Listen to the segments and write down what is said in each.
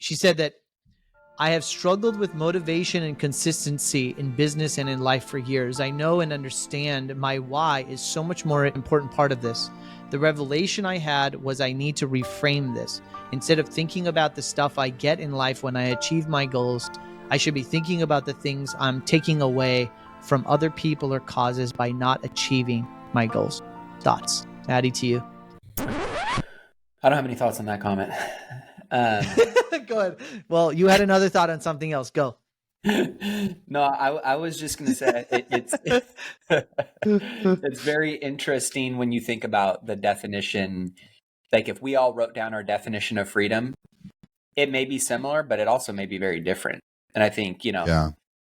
She said that I have struggled with motivation and consistency in business and in life for years. I know and understand my why is so much more important part of this. The revelation I had was I need to reframe this. Instead of thinking about the stuff I get in life when I achieve my goals, I should be thinking about the things I'm taking away from other people or causes by not achieving my goals. Thoughts? Matty, to you. I don't have any thoughts on that comment. Go ahead. Well, you had another thought on something else. Go. No, I was just going to say it's very interesting when you think about the definition. Like if we all wrote down our definition of freedom, it may be similar, but it also may be very different. And I think,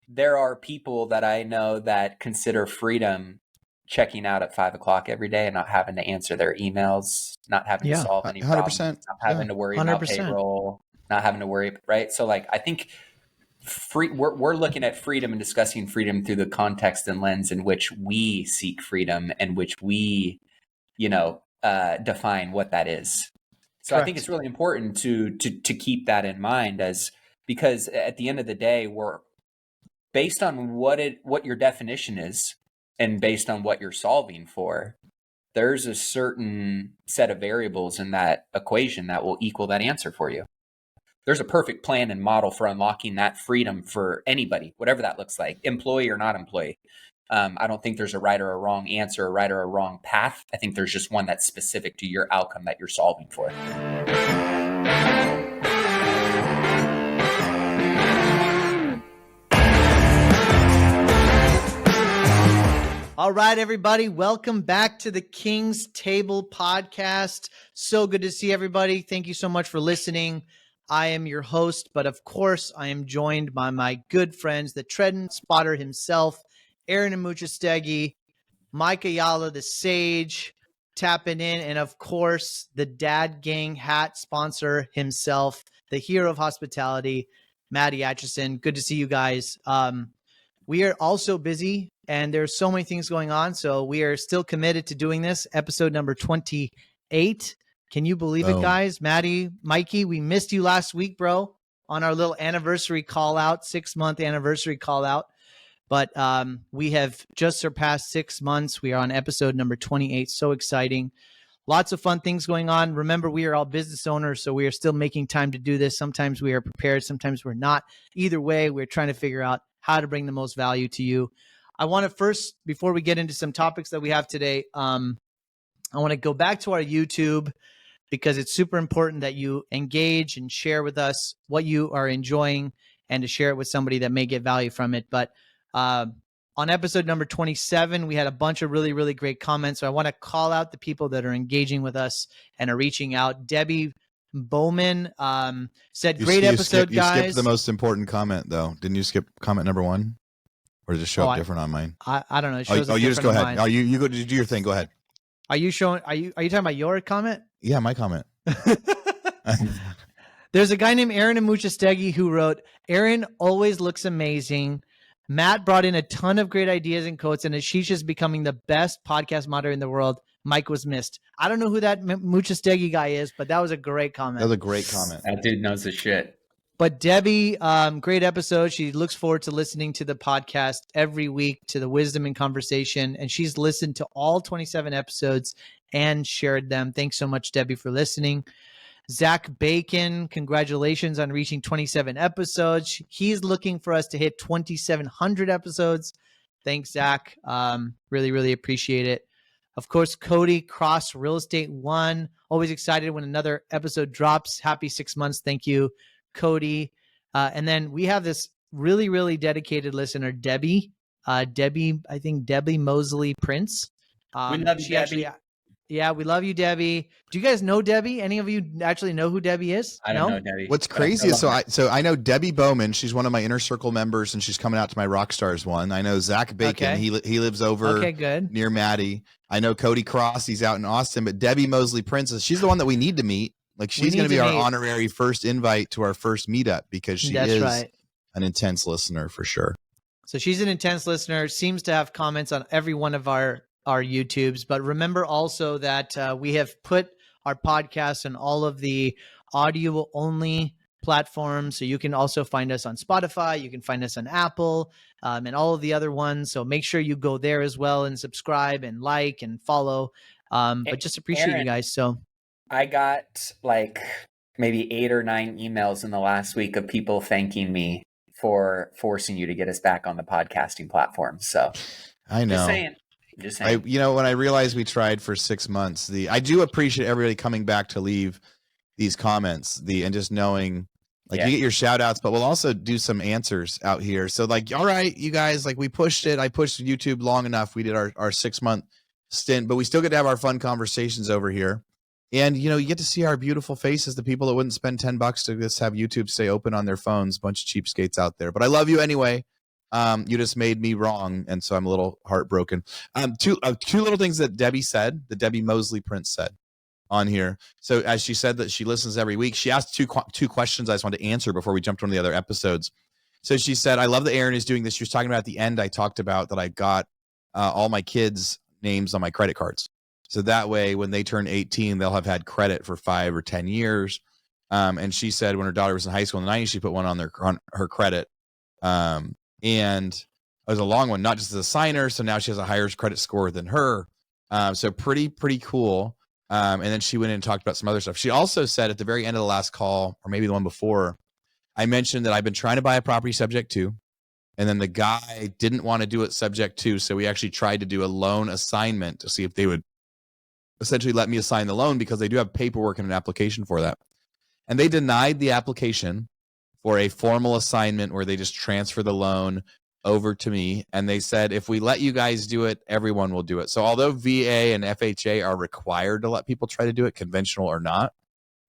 there are people that I know that consider freedom checking out at 5 o'clock every day and not having to answer their emails, not having to solve any 100%, problems, not having to worry 100%. about payroll, not having to worry, right? So like, I think we're looking at freedom and discussing freedom through the context and lens in which we seek freedom and which we, define what that is. So Correct. I think it's really important to keep that in mind because at the end of the day, we're based on what your definition is and based on what you're solving for, there's a certain set of variables in that equation that will equal that answer for you. There's a perfect plan and model for unlocking that freedom for anybody, whatever that looks like, employee or not employee. I don't think there's a right or a wrong answer, a right or a wrong path. I think there's just one that's specific to your outcome that you're solving for. All right, everybody. Welcome back to the King's Table podcast. So good to see everybody. Thank you so much for listening. I am your host, but of course, I am joined by my good friends, the Trend Spotter himself, Aaron Amuchastegui, Mike Ayala, the Sage, tapping in, and of course, the Dad Gang hat sponsor himself, the hero of hospitality, Matty Atchison. Good to see you guys. We are also busy, and there's so many things going on, so we are still committed to doing this. Episode number 28. Can you believe it, guys? Matty, Mikey, we missed you last week, bro, on our little anniversary call out, 6-month anniversary call out. But we have just surpassed 6 months. We are on episode number 28. So exciting. Lots of fun things going on. Remember, we are all business owners, so we are still making time to do this. Sometimes we are prepared. Sometimes we're not. Either way, we're trying to figure out how to bring the most value to you. I want to first, before we get into some topics that we have today, I want to go back to our YouTube because it's super important that you engage and share with us what you are enjoying and to share it with somebody that may get value from it. But on episode number 27, we had a bunch of really, really great comments. So I want to call out the people that are engaging with us and are reaching out. Debbie Bowman said, great episode, guys. You skipped the most important comment, though. Didn't you skip comment number 1? Or does it show up different on mine? I don't know. It shows you just go ahead. Oh, you go do your thing. Go ahead. Are you talking about your comment? Yeah, my comment. There's a guy named Aaron Amuchastegui who wrote, Aaron always looks amazing. Matt brought in a ton of great ideas and quotes, and Ashish is becoming the best podcast moderator in the world. Mike was missed. I don't know who that Amuchastegui guy is, but that was a great comment. That was a great comment. That dude knows his shit. But Debbie, great episode. She looks forward to listening to the podcast every week, to the wisdom and conversation. And she's listened to all 27 episodes and shared them. Thanks so much, Debbie, for listening. Zach Bacon, congratulations on reaching 27 episodes. He's looking for us to hit 2,700 episodes. Thanks, Zach. Really, really appreciate it. Of course, Cody Cross Real Estate 1. Always excited when another episode drops. Happy 6 months. Thank you, Cody. And then we have this really, really dedicated listener, Debbie. I think Debbie Mosley Prince. We love you, Debbie. Yeah, we love you, Debbie. Do you guys know Debbie? Any of you actually know who Debbie is? I don't know Debbie. What's crazy is I know Debbie Bowman. She's one of my inner circle members, and she's coming out to my Rockstars one. I know Zach Bacon. Okay. He lives over near Matty. I know Cody Cross. He's out in Austin. But Debbie Mosley Prince, she's the one that we need to meet. Like she's going to be our honorary first invite to our first meetup because she is an intense listener for sure. So she's an intense listener. Seems to have comments on every one of our YouTubes. But remember also that we have put our podcast and all of the audio only platforms. So you can also find us on Spotify. You can find us on Apple and all of the other ones. So make sure you go there as well and subscribe and like and follow. But just appreciate Aaron, you guys. So I got like maybe 8 or 9 emails in the last week of people thanking me for forcing you to get us back on the podcasting platform. So I know. Just saying. When I realized we tried for 6 months, I do appreciate everybody coming back to leave these comments, and just knowing you get your shout outs, but we'll also do some answers out here. So all right, you guys, we pushed it. I pushed YouTube long enough. We did our 6 month stint, but we still get to have our fun conversations over here. And, you get to see our beautiful faces, the people that wouldn't spend $10 to just have YouTube stay open on their phones, bunch of cheapskates out there. But I love you anyway. You just made me wrong, and so I'm a little heartbroken. Two little things that Debbie Mosley Prince said on here. So as she said that she listens every week, she asked two questions I just wanted to answer before we jumped to one of the other episodes. So she said, I love that Aaron is doing this. She was talking about at the end, I talked about that I got all my kids' names on my credit cards. So that way, when they turn 18, they'll have had credit for 5 or 10 years. And she said when her daughter was in high school in the 90s, she put one on her credit. And it was a long one, not just as a signer. So now she has a higher credit score than her. So pretty cool. And then she went in and talked about some other stuff. She also said at the very end of the last call, or maybe the one before, I mentioned that I've been trying to buy a property subject to, and then the guy didn't want to do it subject to. So we actually tried to do a loan assignment to see if they would essentially let me assign the loan, because they do have paperwork and an application for that. And they denied the application for a formal assignment where they just transfer the loan over to me. And they said, if we let you guys do it, everyone will do it. So although VA and FHA are required to let people try to do it, conventional or not,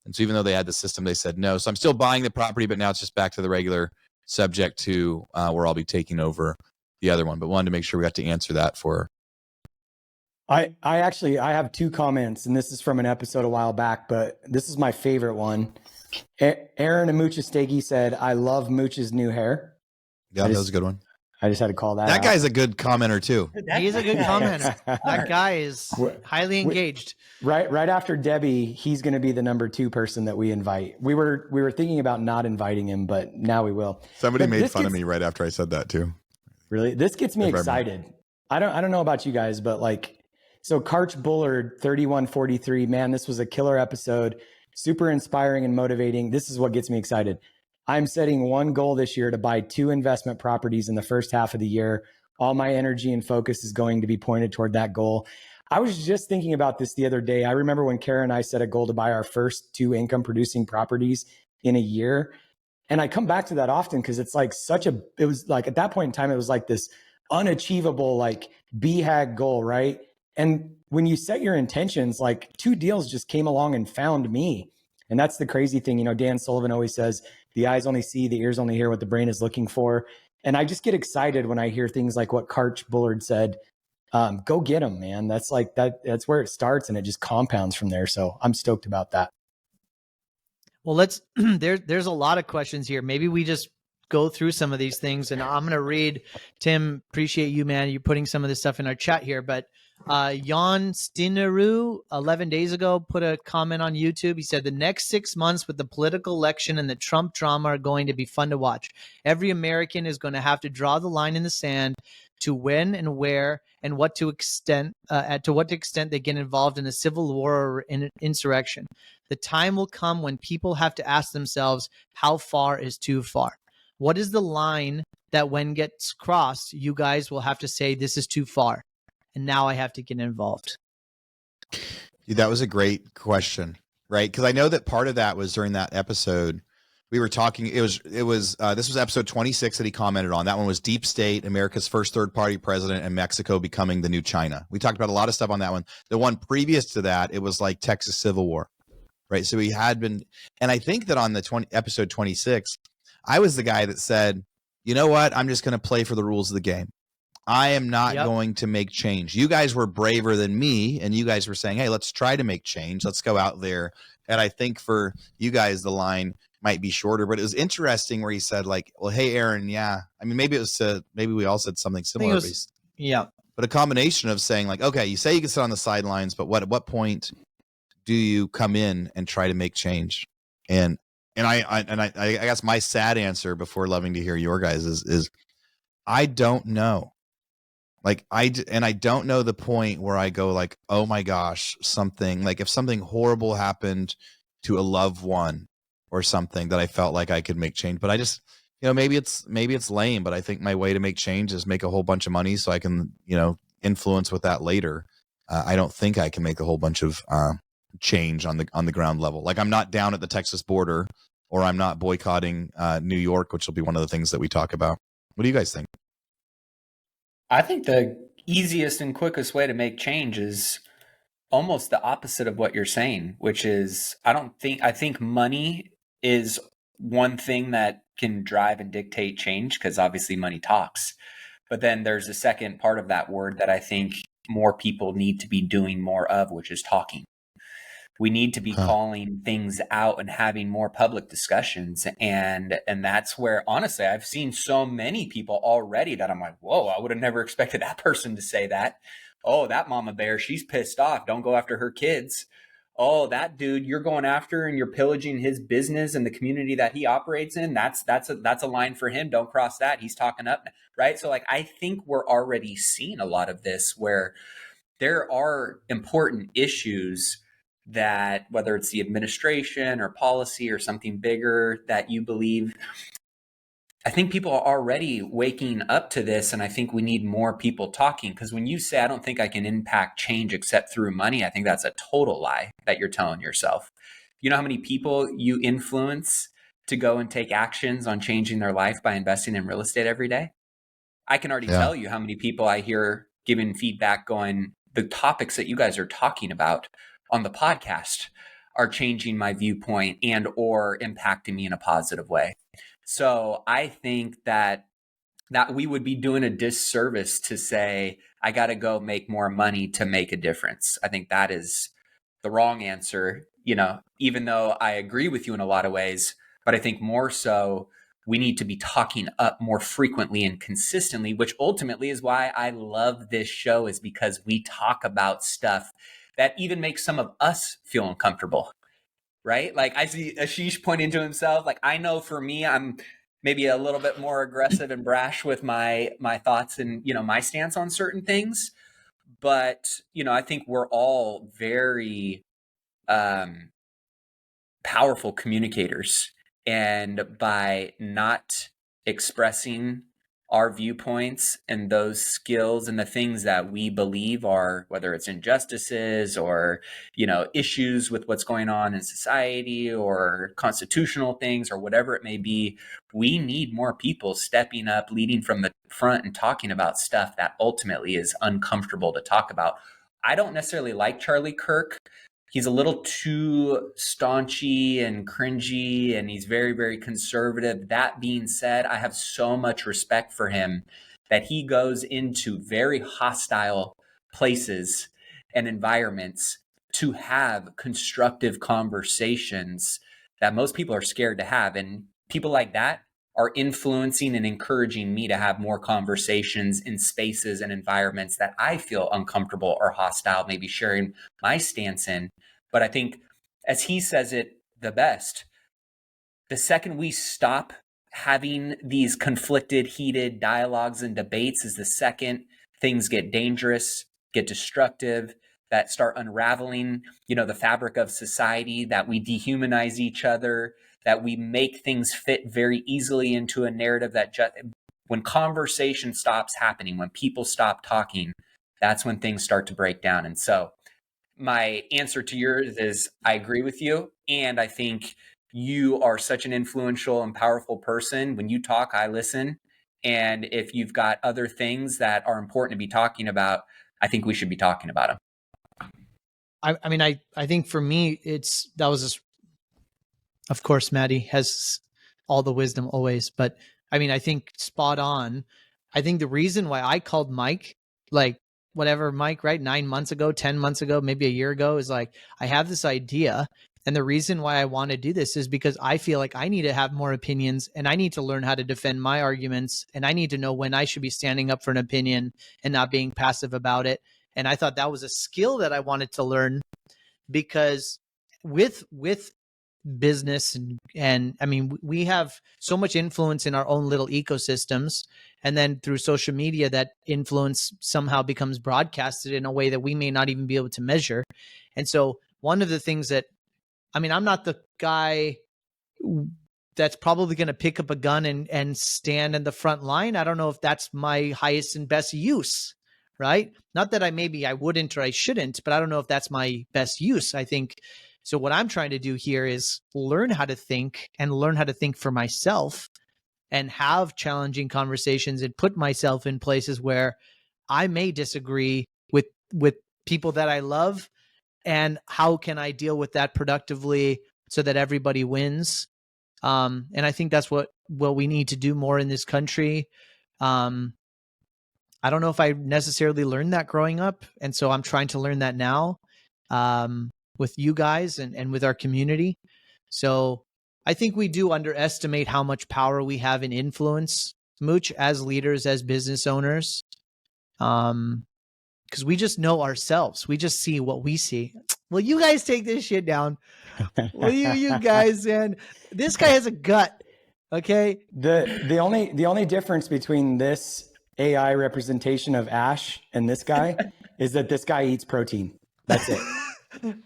and so even though they had the system, they said no. So I'm still buying the property, but now it's just back to the regular subject to where I'll be taking over the other one. But wanted to make sure we got to answer that for her. I have 2 comments, and this is from an episode a while back, but this is my favorite one. Aaron and Mooch's Stegi said, I love Mooch's new hair. Yeah, that was a good one. I just had to call that out. Guy's a good commenter too. He's a good commenter. That guy is highly engaged. Right after Debbie, he's going to be the number 2 person that we invite. We were thinking about not inviting him, but now we will. Somebody made fun of me right after I said that too. Really? This gets me excited. I don't know about you guys, but so Karch Bullard 3143, man, this was a killer episode. Super inspiring and motivating. This is what gets me excited. I'm setting one goal this year to buy 2 investment properties in the first half of the year. All my energy and focus is going to be pointed toward that goal. I was just thinking about this the other day. I remember when Kara and I set a goal to buy our first 2 income producing properties in a year. And I come back to that often because it's it was at that point in time, it was like this unachievable, BHAG goal, right? And when you set your intentions, 2 deals just came along and found me. And that's the crazy thing. Dan Sullivan always says, the eyes only see, the ears only hear what the brain is looking for. And I just get excited when I hear things like what Karch Bullard said. Go get them, man. That's that's where it starts, and it just compounds from there. So I'm stoked about that. Well, there's a lot of questions here. Maybe we just go through some of these things, and I'm going to read. Tim, appreciate you, man. You're putting some of this stuff in our chat here, but Jan Stineru 11 days ago put a comment on YouTube. He said, the next 6 months with the political election and the Trump drama are going to be fun to watch. Every American is going to have to draw the line in the sand to when and where and to what extent they get involved in a civil war or in insurrection. The time will come when people have to ask themselves, how far is too far? What is the line that when gets crossed, you guys will have to say, this is too far, and now I have to get involved? That was a great question, right? Because I know that part of that was during that episode we were talking. This was episode 26 that he commented on. That one was Deep State, America's first third-party president, and Mexico becoming the new China. We talked about a lot of stuff on that one. The one previous to that, it was Texas Civil War, right? So we had been, and I think that on the episode 26, I was the guy that said, you know what? I'm just going to play for the rules of the game. I am not going to make change. You guys were braver than me, and you guys were saying, hey, let's try to make change. Let's go out there. And I think for you guys, the line might be shorter, but it was interesting where he said, well, hey, Aaron, yeah. I mean, maybe we all said something similar. But a combination of saying okay, you say you can sit on the sidelines, but at what point do you come in and try to make change? And And I guess my sad answer before loving to hear your guys is I don't know. Like I don't know the point where I go like, oh my gosh, something like if something horrible happened to a loved one or something that I felt like I could make change. But I just, maybe it's lame, but I think my way to make change is make a whole bunch of money so I can, influence with that later. I don't think I can make a whole bunch of change on the ground level. Like I'm not down at the Texas border, or I'm not boycotting New York, which will be one of the things that we talk about. What do you guys think? I think the easiest and quickest way to make change is almost the opposite of what you're saying, which is I think money is one thing that can drive and dictate change, because obviously money talks. But then there's a second part of that word that I think more people need to be doing more of, which is talking. We need to be calling things out and having more public discussions. And that's where, honestly, I've seen so many people already that I'm like, whoa, I would have never expected that person to say that. Oh, that mama bear, she's pissed off. Don't go after her kids. Oh, that dude you're going after and you're pillaging his business and the community that he operates in. That's a line for him. Don't cross that. He's talking up, right? So like, I think we're already seeing a lot of this where there are important issues that, whether it's the administration or policy or something bigger that you believe, I think people are already waking up to this. And I think we need more people talking, because when you say, I don't think I can impact change except through money, I think that's a total lie that you're telling yourself. You know how many people you influence to go and take actions on changing their life by investing in real estate every day? I can already tell you how many people I hear giving feedback going, the topics that you guys are talking about on the podcast are changing my viewpoint and or impacting me in a positive way. So I think that we would be doing a disservice to say, I got to go make more money to make a difference. I think that is the wrong answer, even though I agree with you in a lot of ways, but I think more so we need to be talking up more frequently and consistently, which ultimately is why I love this show, is because we talk about stuff that even makes some of us feel uncomfortable, right? Like I see Ashish pointing to himself. Like I know for me, I'm maybe a little bit more aggressive and brash with my thoughts and, my stance on certain things. But, I think we're all very powerful communicators. And by not expressing our viewpoints and those skills and the things that we believe are, whether it's injustices or, issues with what's going on in society or constitutional things or whatever it may be, we need more people stepping up, leading from the front and talking about stuff that ultimately is uncomfortable to talk about. I don't necessarily like Charlie Kirk. He's a little too staunchy and cringy, and he's very, very conservative. That being said, I have so much respect for him that he goes into very hostile places and environments to have constructive conversations that most people are scared to have. And people like that are influencing and encouraging me to have more conversations in spaces and environments that I feel uncomfortable or hostile, maybe sharing my stance in. But I think, as he says it the best, the second we stop having these conflicted, heated dialogues and debates is the second things get dangerous, get destructive, that start unraveling, the fabric of society, that we dehumanize each other, that we make things fit very easily into a narrative that when conversation stops happening, when people stop talking, that's when things start to break down. And so my answer to yours is I agree with you. And I think you are such an influential and powerful person. When you talk, I listen. And if you've got other things that are important to be talking about, I think we should be talking about them. I think for me, of course, Matty has all the wisdom always, but I think spot on. I think the reason why I called Mike, like whatever, Mike, right? 9 months ago, 10 months ago, maybe a year ago, is like, I have this idea. And the reason why I want to do this is because I feel like I need to have more opinions, and I need to learn how to defend my arguments. And I need to know when I should be standing up for an opinion and not being passive about it. And I thought that was a skill that I wanted to learn, because with business and I mean, we have so much influence in our own little ecosystems, and then through social media that influence somehow becomes broadcasted in a way that we may not even be able to measure. And so one of the things that, I mean, I'm not the guy that's probably going to pick up a gun and stand in the front line. I don't know if that's my highest and best use, right? Not that I wouldn't or I shouldn't, but I don't know if that's my best use. I think so. What I'm trying to do here is learn how to think and learn how to think for myself and have challenging conversations and put myself in places where I may disagree with people that I love, and how can I deal with that productively so that everybody wins. And I think that's what we need to do more in this country. I don't know if I necessarily learned that growing up, and so I'm trying to learn that now with you guys and with our community. So I think we do underestimate how much power we have in influence, Mooch, as leaders, as business owners, because we just know ourselves. We just see what we see. Well, you guys take this shit down. Well, you guys, and this guy has a gut. Okay. The only difference between this AI representation of Ash and this guy is that this guy eats protein. That's it.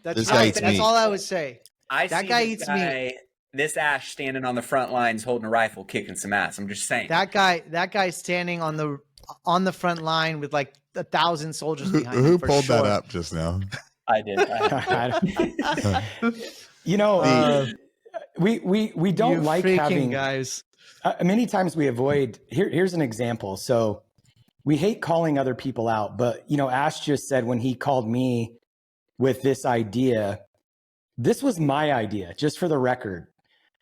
That's right. That's all I would say. That guy eats meat. This Ash standing on the front lines holding a rifle, kicking some ass. I'm just saying. That guy standing on the front line with like 1,000 soldiers behind him. Who pulled that up just now? I did. You know, we don't like having guys. Many times we avoid. Here's an example. So we hate calling other people out, but you know, Ash just said when he called me with this idea, this was my idea. Just for the record,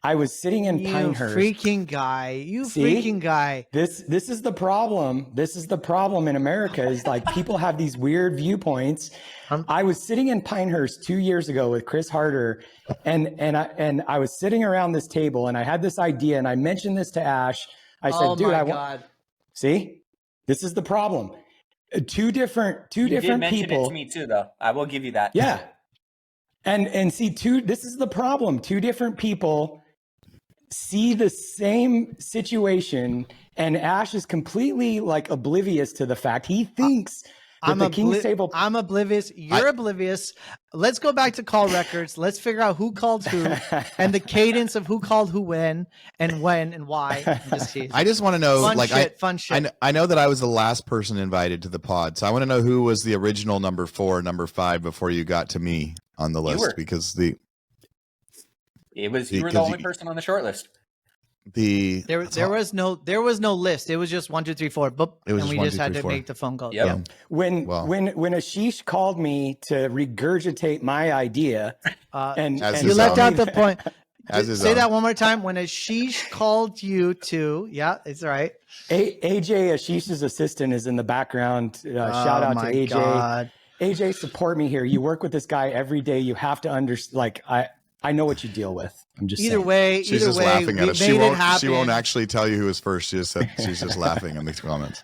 I was sitting in Pinehurst. Freaking guy. This is the problem. This is the problem in America is like people have these weird viewpoints. I was sitting in Pinehurst 2 years ago with Chris Harder, and I was sitting around this table and I had this idea and I mentioned this to Ash. I said, "Dude, see, this is the problem. Two different people." You did mention it to me too, though. I will give you that. Yeah, and see, this is the problem. Two different people see the same situation, and Ash is completely like oblivious to the fact he thinks that the King's Table. I'm oblivious. You're oblivious. Let's go back to call records. Let's figure out who called who and the cadence of who called who when and why. I just want to know, fun shit. I know that I was the last person invited to the pod, so I want to know who was the original number 4, number 5 before you got to me on the list, because you were the only person on the short list. There was no list. It was just 1, 2, 3, 4. Boop, and we just had to make the phone call. Yep. Yeah. When Ashish called me to regurgitate my idea, and you left out the point. Say that one more time. When Ashish called you to, yeah, it's right. AJ, Ashish's assistant, is in the background. Shout out to AJ. God. AJ, support me here. You work with this guy every day. You have to understand. I know what you deal with. I'm just either way. She's just laughing at us. She won't actually tell you who was first. She just said she's just laughing in the comments.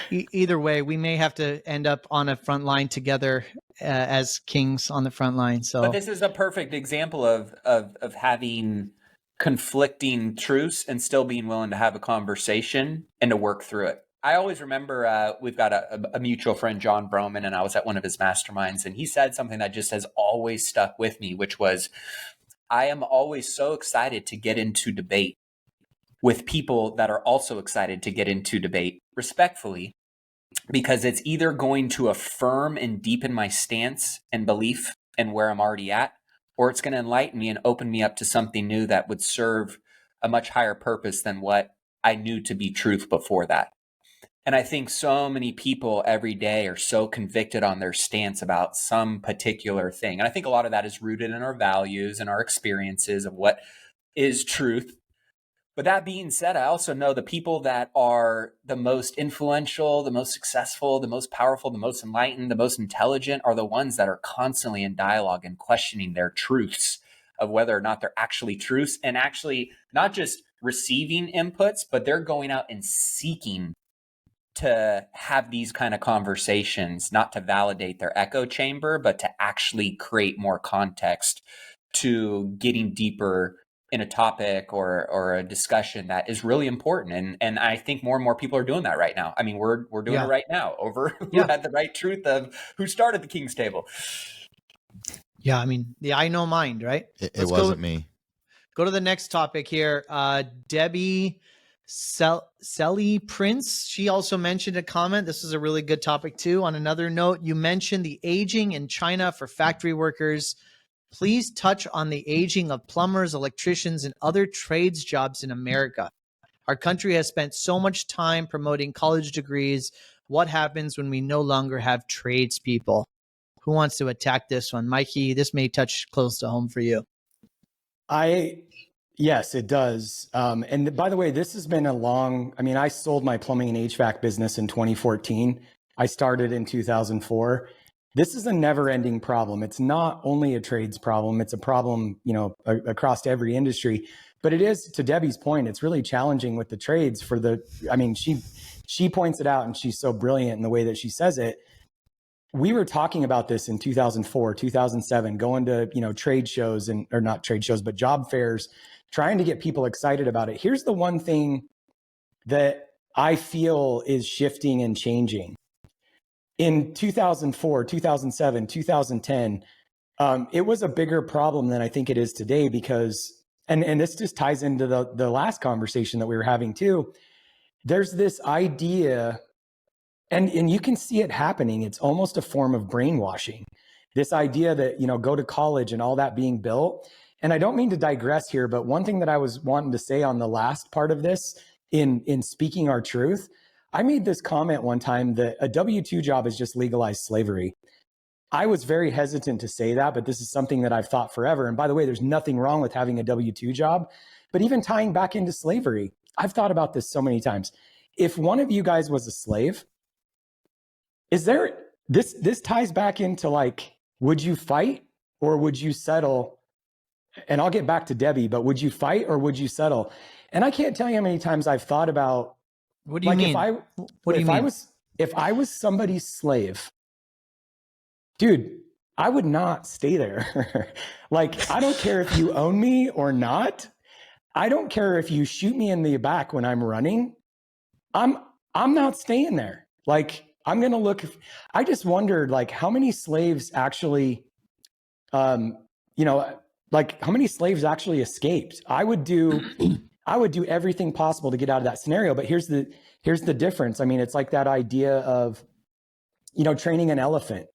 Either way, we may have to end up on a front line together as kings on the front line. So, but this is a perfect example of having conflicting truths and still being willing to have a conversation and to work through it. I always remember we've got a mutual friend, John Broman, and I was at one of his masterminds, and he said something that just has always stuck with me, which was, I am always so excited to get into debate with people that are also excited to get into debate respectfully, because it's either going to affirm and deepen my stance and belief and where I'm already at, or it's going to enlighten me and open me up to something new that would serve a much higher purpose than what I knew to be truth before that. And I think so many people every day are so convicted on their stance about some particular thing. And I think a lot of that is rooted in our values and our experiences of what is truth. But that being said, I also know the people that are the most influential, the most successful, the most powerful, the most enlightened, the most intelligent are the ones that are constantly in dialogue and questioning their truths of whether or not they're actually truths, and actually not just receiving inputs, but they're going out and seeking to have these kind of conversations, not to validate their echo chamber, but to actually create more context to getting deeper in a topic or a discussion that is really important. And I think more and more people are doing that right now. I mean, we're doing it right now over who had the right truth of who started the King's Table. Yeah, I mean, the I know mind, right? It wasn't me. Go to the next topic here. Debbie Selly Prince, she also mentioned a comment. This is a really good topic too. On another note, you mentioned the aging in China for factory workers. Please touch on the aging of plumbers, electricians, and other trades jobs in America. Our country has spent so much time promoting college degrees. What happens when we no longer have tradespeople? Who wants to attack this one? Mikey, this may touch close to home for you. Yes, it does. And by the way, this has been I sold my plumbing and HVAC business in 2014. I started in 2004. This is a never ending problem. It's not only a trades problem. It's a problem, across every industry, but it is, to Debbie's point, it's really challenging with the trades she points it out, and she's so brilliant in the way that she says it. We were talking about this in 2004, 2007, going to, trade shows or not trade shows, but job fairs, trying to get people excited about it. Here's the one thing that I feel is shifting and changing. In 2004, 2007, 2010, it was a bigger problem than I think it is today because, and this just ties into the last conversation that we were having too. There's this idea, and you can see it happening. It's almost a form of brainwashing. This idea that, go to college and all that being built. And I don't mean to digress here, but one thing that I was wanting to say on the last part of this in speaking our truth, I made this comment one time that a W-2 job is just legalized slavery. I was very hesitant to say that, but this is something that I've thought forever. And by the way, there's nothing wrong with having a W-2 job, but even tying back into slavery, I've thought about this so many times. If one of you guys was a slave, this ties back into would you fight or would you settle? And I'll get back to Debbie, but would you fight or would you settle? And I can't tell you how many times I've thought about, what do you mean? If I was somebody's slave, dude, I would not stay there. I don't care if you own me or not. I don't care if you shoot me in the back when I'm running. I'm not staying there. I'm going to look, I just wondered how many slaves actually, how many slaves actually escaped. I would do everything possible to get out of that scenario. But here's the difference. I mean, it's like that idea of, training an elephant.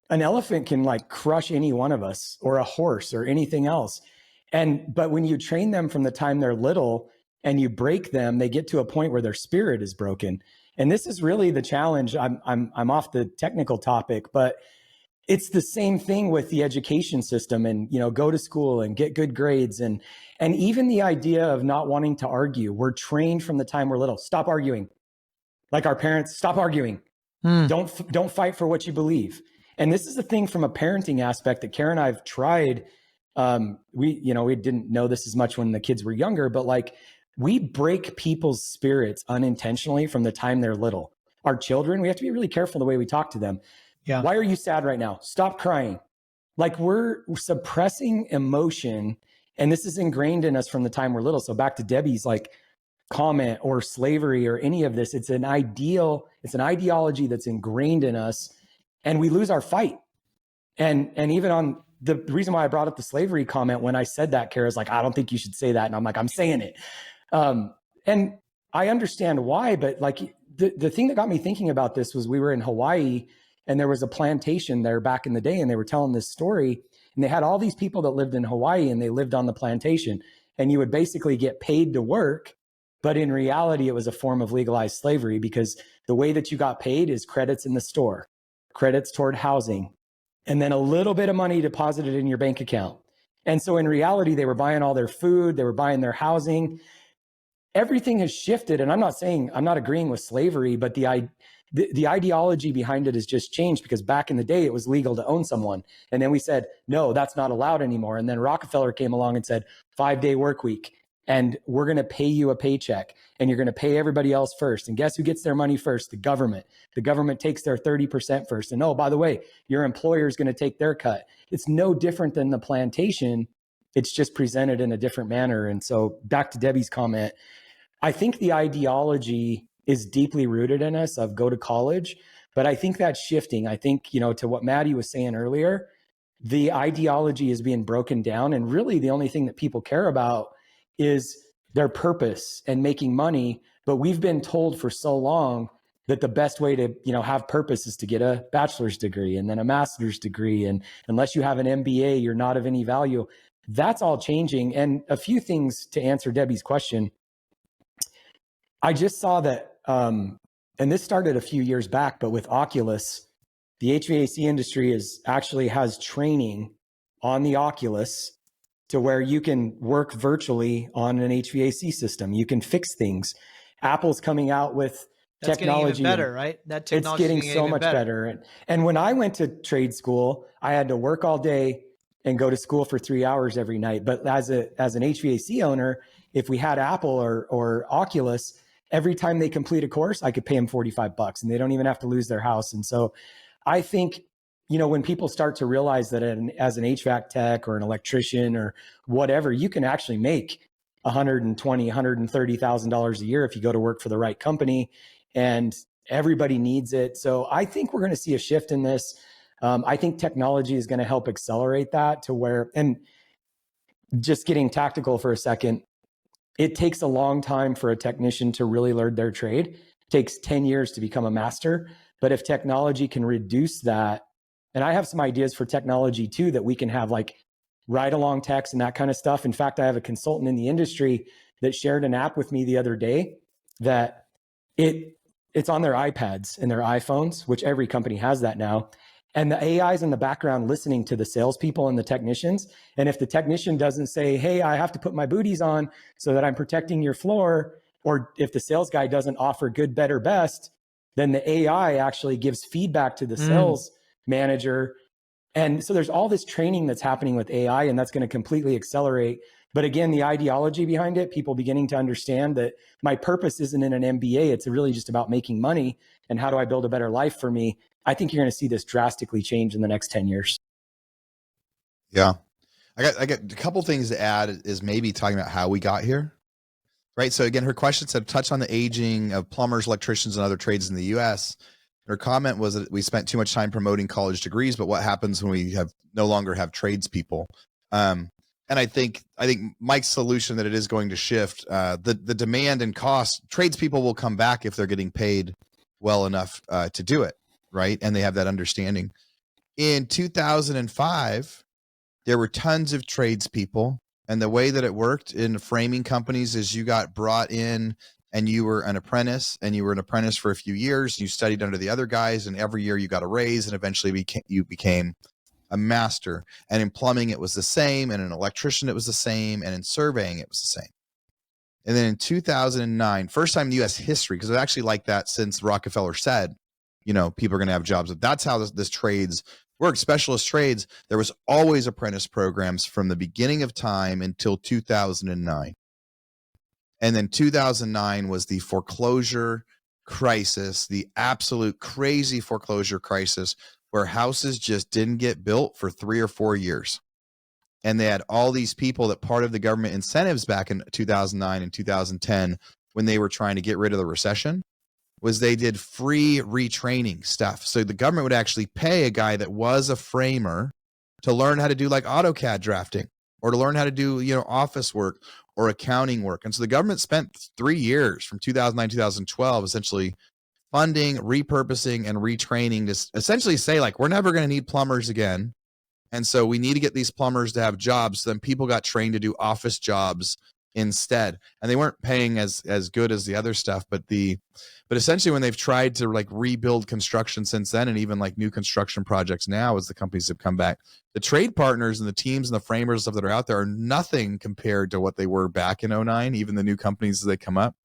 An elephant can crush any one of us, or a horse or anything else. But when you train them from the time they're little and you break them, they get to a point where their spirit is broken. And this is really the challenge. I'm off the technical topic, but it's the same thing with the education system and, go to school and get good grades. And even the idea of not wanting to argue. We're trained from the time we're little. Stop arguing. Like our parents, stop arguing. Don't fight for what you believe. And this is the thing from a parenting aspect that Karen and I've tried. We didn't know this as much when the kids were younger, but we break people's spirits unintentionally from the time they're little. Our children, we have to be really careful the way we talk to them. Yeah. Why are you sad right now? Stop crying. We're suppressing emotion, and this is ingrained in us from the time we're little. So back to Debbie's comment or slavery or any of this, it's an ideology that's ingrained in us, and we lose our fight. And even on the reason why I brought up the slavery comment, when I said that, Kara's I don't think you should say that. And I'm I'm saying it. And I understand why, but the thing that got me thinking about this was we were in Hawaii and there was a plantation there back in the day, and they were telling this story, and they had all these people that lived in Hawaii and they lived on the plantation, and you would basically get paid to work. But in reality, it was a form of legalized slavery, because the way that you got paid is credits in the store, credits toward housing, and then a little bit of money deposited in your bank account. And so in reality, they were buying all their food, they were buying their housing. Everything has shifted. And I'm not agreeing with slavery, but the ideology behind it has just changed, because back in the day, it was legal to own someone. And then we said, no, that's not allowed anymore. And then Rockefeller came along and said, 5-day work week. and we're going to pay you a paycheck, and you're going to pay everybody else first. And guess who gets their money first? The government. The government takes their 30% first. And oh, by the way, your employer is going to take their cut. It's no different than the plantation. It's just presented in a different manner. And so back to Debbie's comment, I think the ideology is deeply rooted in us of go to college, but I think that's shifting. I think, to what Matty was saying earlier, the ideology is being broken down. And really the only thing that people care about is their purpose and making money. But we've been told for so long that the best way to, have purpose is to get a bachelor's degree and then a master's degree. And unless you have an MBA, you're not of any value. That's all changing. And a few things to answer Debbie's question. I just saw that, and this started a few years back, but with Oculus, the HVAC industry has training on the Oculus to where you can work virtually on an HVAC system. You can fix things. Apple's coming out with That's technology. Getting even better, right? That technology it's getting so much better. And when I went to trade school, I had to work all day and go to school for 3 hours every night. But as an HVAC owner, if we had Apple or Oculus, every time they complete a course, I could pay them $45 and they don't even have to lose their house. And so I think, when people start to realize that as an HVAC tech or an electrician or whatever, you can actually make $120,000, $130,000 a year if you go to work for the right company, and everybody needs it. So I think we're going to see a shift in this. I think technology is going to help accelerate that to where, and just getting tactical for a second, it takes a long time for a technician to really learn their trade. It takes 10 years to become a master. But if technology can reduce that, and I have some ideas for technology too, that we can have like ride along text and that kind of stuff. In fact, I have a consultant in the industry that shared an app with me the other day that it's on their iPads and their iPhones, which every company has that now. And the AI is in the background listening to the salespeople and the technicians. And if the technician doesn't say, hey, I have to put my booties on so that I'm protecting your floor, or if the sales guy doesn't offer good, better, best, then the AI actually gives feedback to the sales manager. And so there's all this training that's happening with AI, and that's going to completely accelerate. But again, the ideology behind it, people beginning to understand that my purpose isn't in an MBA. It's really just about making money and how do I build a better life for me. I think you're going to see this drastically change in the next 10 years. Yeah. I got a couple things to add is maybe talking about how we got here. Right. So again, her question said, touch on the aging of plumbers, electricians, and other trades in the U.S. Her comment was that we spent too much time promoting college degrees, but what happens when we no longer have tradespeople? And I think Mike's solution that it is going to shift the demand and cost. Tradespeople will come back if they're getting paid well enough to do it, right? And they have that understanding. In 2005, there were tons of tradespeople. And the way that it worked in framing companies is you got brought in and you were an apprentice, and you were an apprentice for a few years. You studied under the other guys, and every year you got a raise, and eventually you became a master. And in plumbing, it was the same. And in electrician, it was the same. And in surveying, it was the same. And then in 2009, first time in U.S. history, because it's actually like that since Rockefeller said, people are going to have jobs. That's how this trades work. Specialist trades, there was always apprentice programs from the beginning of time until 2009. And then 2009 was the foreclosure crisis, the absolute crazy foreclosure crisis, where houses just didn't get built for 3 or 4 years. And they had all these people that part of the government incentives back in 2009 and 2010, when they were trying to get rid of the recession, was they did free retraining stuff. So the government would actually pay a guy that was a framer to learn how to do like AutoCAD drafting, or to learn how to do, office work or accounting work. And so the government spent 3 years from 2009 to 2012 essentially funding, repurposing, and retraining to essentially say, like, we're never going to need plumbers again. And so we need to get these plumbers to have jobs. So then people got trained to do office jobs instead. And they weren't paying as good as the other stuff, but essentially when they've tried to like rebuild construction since then, and even like new construction projects now, as the companies have come back, the trade partners and the teams and the framers and stuff that are out there are nothing compared to what they were back in 2009, even the new companies as they come up,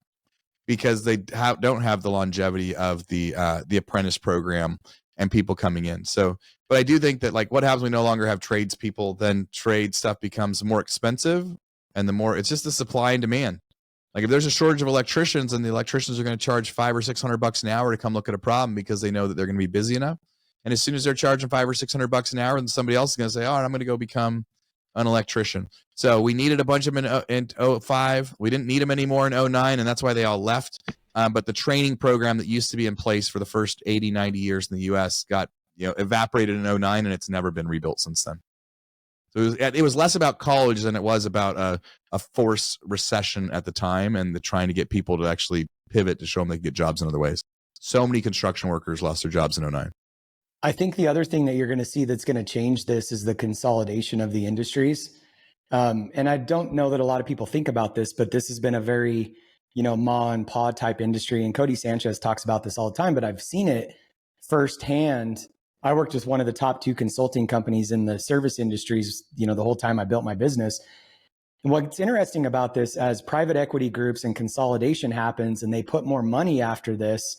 because they don't have the longevity of the apprentice program and people coming in. So, but I do think that like what happens when we no longer have tradespeople, then trade stuff becomes more expensive And the more, it's just the supply and demand. Like if there's a shortage of electricians and the electricians are going to charge $500 or $600 an hour to come look at a problem because they know that they're going to be busy enough. And as soon as they're charging $500 or $600 an hour, then somebody else is going to say, oh, I'm going to go become an electrician. So we needed a bunch of them in 05. We didn't need them anymore in 09, and that's why they all left. But the training program that used to be in place for the first 80, 90 years in the U.S. got evaporated in 09, and it's never been rebuilt since then. So it was less about college than it was about a forced recession at the time and trying to get people to actually pivot to show them they can get jobs in other ways. So many construction workers lost their jobs in 09. I think the other thing that you're going to see that's going to change this is the consolidation of the industries. And I don't know that a lot of people think about this, but this has been a very, ma and pa type industry. And Cody Sanchez talks about this all the time, but I've seen it firsthand. I worked with one of the top 2 consulting companies in the service industries, the whole time I built my business. And what's interesting about this, as private equity groups and consolidation happens and they put more money after this,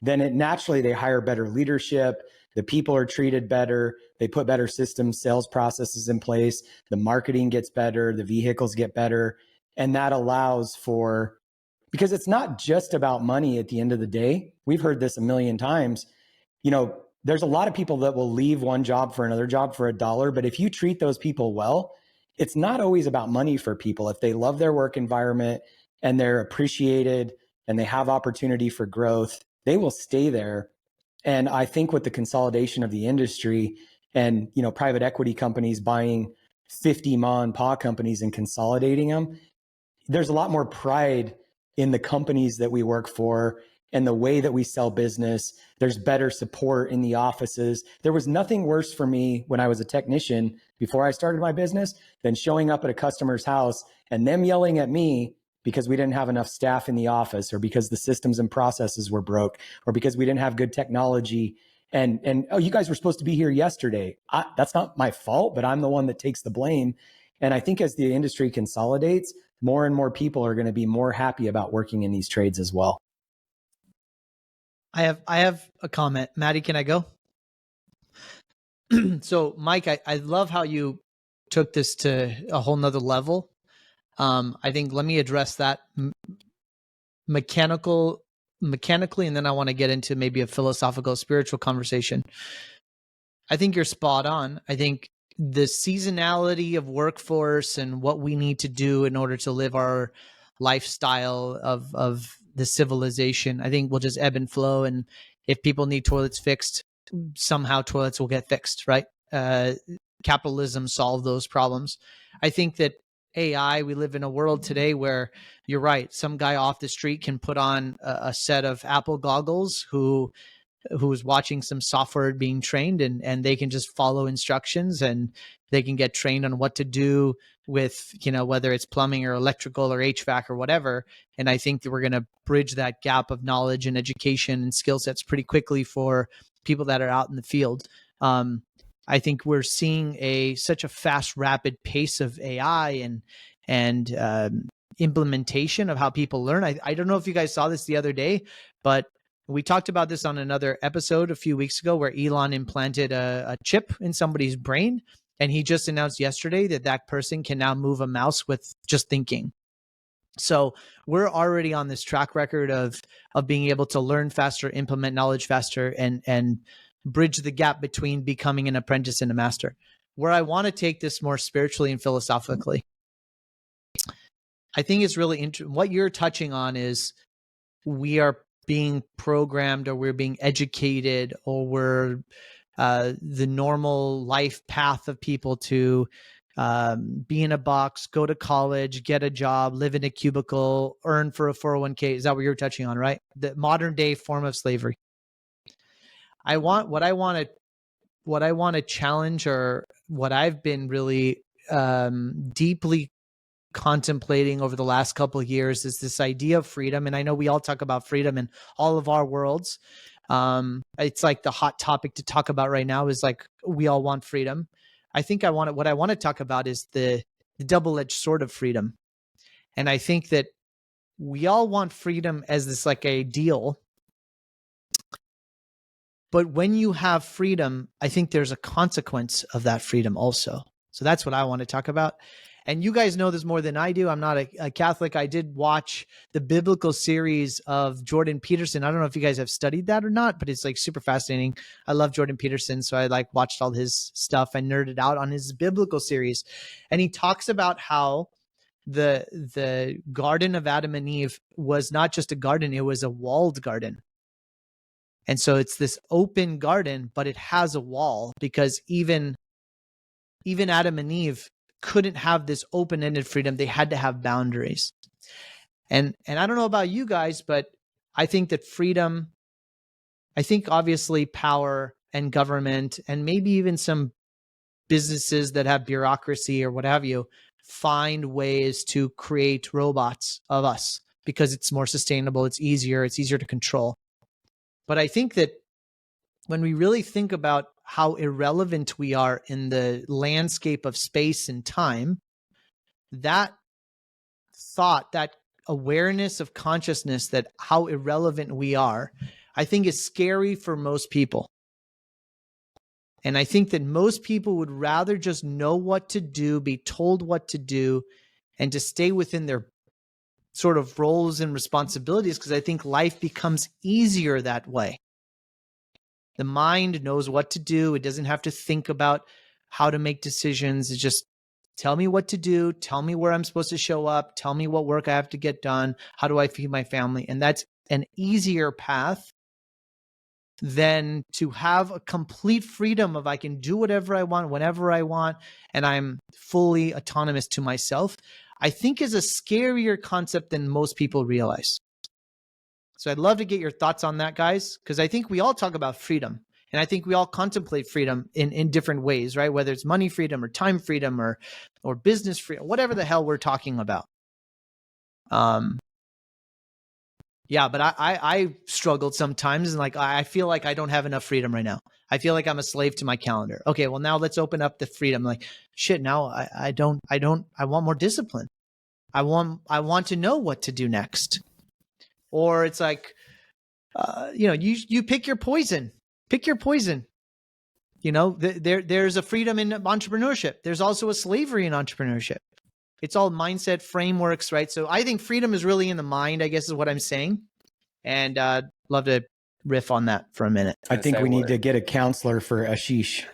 then they hire better leadership. The people are treated better. They put better systems, sales processes in place. The marketing gets better. The vehicles get better. And that allows because it's not just about money at the end of the day. We've heard this a million times. There's a lot of people that will leave one job for another job for $1. But if you treat those people well, it's not always about money for people. If they love their work environment and they're appreciated and they have opportunity for growth, they will stay there. And I think with the consolidation of the industry and, private equity companies buying 50 ma and pa companies and consolidating them, there's a lot more pride in the companies that we work for and the way that we sell business. There's better support in the offices. There was nothing worse for me when I was a technician before I started my business than showing up at a customer's house and them yelling at me because we didn't have enough staff in the office, or because the systems and processes were broke, or because we didn't have good technology. And oh, you guys were supposed to be here yesterday. That's not my fault, but I'm the one that takes the blame. And I think as the industry consolidates, more and more people are going to be more happy about working in these trades as well. I have a comment. Matty, can I go? So Mike, I love how you took this to a whole nother level. I think let me address that mechanically, and then I want to get into maybe a philosophical, spiritual conversation. I think you're spot on. I think the seasonality of workforce and what we need to do in order to live our lifestyle of the civilization, I think will just ebb and flow. And if people need toilets fixed, somehow toilets will get fixed, right? Capitalism solved those problems. I think that AI, we live in a world today where you're right. Some guy off the street can put on a set of Apple goggles who is watching some software being trained, and they can just follow instructions and they can get trained on what to do with, whether it's plumbing or electrical or HVAC or whatever. And I think that we're going to bridge that gap of knowledge and education and skill sets pretty quickly for people that are out in the field. I think we're seeing such a fast, rapid pace of AI and implementation of how people learn. I don't know if you guys saw this the other day, but we talked about this on another episode a few weeks ago where Elon implanted a chip in somebody's brain, and he just announced yesterday that person can now move a mouse with just thinking. So we're already on this track record of being able to learn faster, implement knowledge faster, and bridge the gap between becoming an apprentice and a master. Where I want to take this more spiritually and philosophically, I think it's really interesting. What you're touching on is we are being programmed, or we're being educated, or we're the normal life path of people to be in a box, go to college, get a job, live in a cubicle, earn for a 401k. Is that what you're touching on, right? The modern day form of slavery. What I want to challenge, or what I've been really deeply contemplating over the last couple of years, is this idea of freedom. And I know we all talk about freedom in all of our worlds. It's like the hot topic to talk about right now is like, we all want freedom. I think what I want to talk about is the double-edged sword of freedom. And I think that we all want freedom as this like ideal. But when you have freedom, I think there's a consequence of that freedom also. So that's what I want to talk about. And you guys know this more than I do. I'm not a Catholic. I did watch the biblical series of Jordan Peterson. I don't know if you guys have studied that or not, but it's like super fascinating. I love Jordan Peterson. So I like watched all his stuff and nerded out on his biblical series. And he talks about how the garden of Adam and Eve was not just a garden, it was a walled garden. And so it's this open garden, but it has a wall, because even Adam and Eve couldn't have this open-ended freedom. They had to have boundaries. And I don't know about you guys, but I think that freedom, I think obviously power and government and maybe even some businesses that have bureaucracy or what have you, find ways to create robots of us because it's more sustainable, it's easier to control. But I think that when we really think about how irrelevant we are in the landscape of space and time, that thought, that awareness of consciousness, that how irrelevant we are, I think is scary for most people. And I think that most people would rather just know what to do, be told what to do, and to stay within their sort of roles and responsibilities, because I think life becomes easier that way. The mind knows what to do. It doesn't have to think about how to make decisions. It's just tell me what to do. Tell me where I'm supposed to show up. Tell me what work I have to get done. How do I feed my family? And that's an easier path than to have a complete freedom of I can do whatever I want, whenever I want, and I'm fully autonomous to myself. I think is a scarier concept than most people realize. So I'd love to get your thoughts on that, guys, because I think we all talk about freedom, and I think we all contemplate freedom in different ways, right? Whether it's money freedom or time freedom or business freedom, whatever the hell we're talking about. Yeah, but I struggled sometimes, and like I feel like I don't have enough freedom right now. I feel like I'm a slave to my calendar. Okay, well now let's open up the freedom. Like shit, now I want more discipline. I want to know what to do next. Or it's like, you pick your poison. Pick your poison. There's a freedom in entrepreneurship. There's also a slavery in entrepreneurship. It's all mindset frameworks, right? So I think freedom is really in the mind, I guess is what I'm saying. And love to riff on that for a minute. I think we need to get a counselor for Ashish.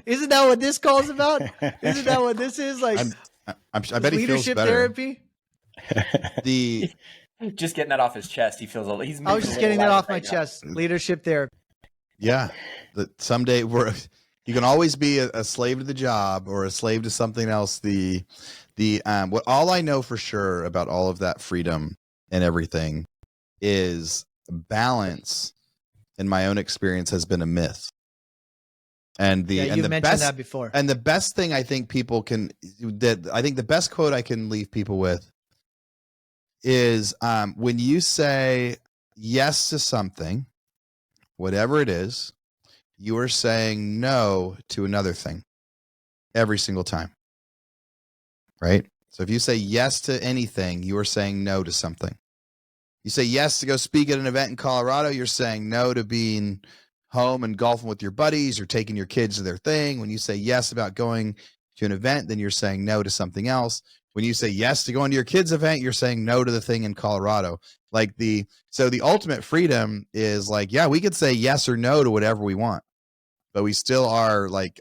Isn't that what this call is about? Isn't that what this is? Like, I bet he feels better. Therapy? Just getting that off his chest. He feels he's. I was just getting that off my chest. Leadership therapy. Yeah, that someday you can always be a slave to the job or a slave to something else. What all I know for sure about all of that freedom and everything is balance. In my own experience, has been a myth. And you mentioned that before. And the best thing I think the best quote I can leave people with is when you say yes to something, whatever it is, you are saying no to another thing every single time. Right? So if you say yes to anything, you are saying no to something. You say yes to go speak at an event in Colorado, you're saying no to being home and golfing with your buddies or taking your kids to their thing. When you say yes about going to an event, then you're saying no to something else. When you say yes to going to your kids' event, you're saying no to the thing in Colorado. So the ultimate freedom is like, yeah, we could say yes or no to whatever we want, but we still are like,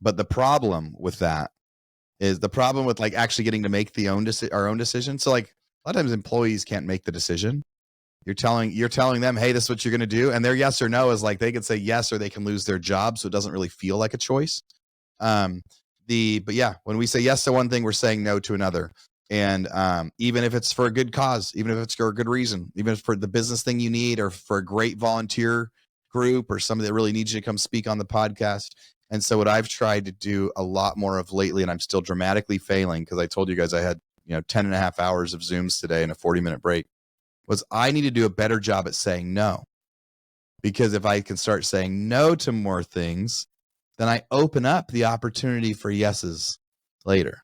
but the problem with that is like actually getting to make our own decision. So like a lot of times employees can't make the decision. You're telling them, hey, this is what you're going to do. And their yes or no is like, they could say yes, or they can lose their job. So it doesn't really feel like a choice. But yeah, when we say yes to one thing, we're saying no to another. And even if it's for a good cause, even if it's for a good reason, even if it's for the business thing you need, or for a great volunteer group, or somebody that really needs you to come speak on the podcast. And so what I've tried to do a lot more of lately, and I'm still dramatically failing because I told you guys I had 10 and a half hours of Zooms today and a 40-minute break, was I need to do a better job at saying no. Because if I can start saying no to more things, then I open up the opportunity for yeses later.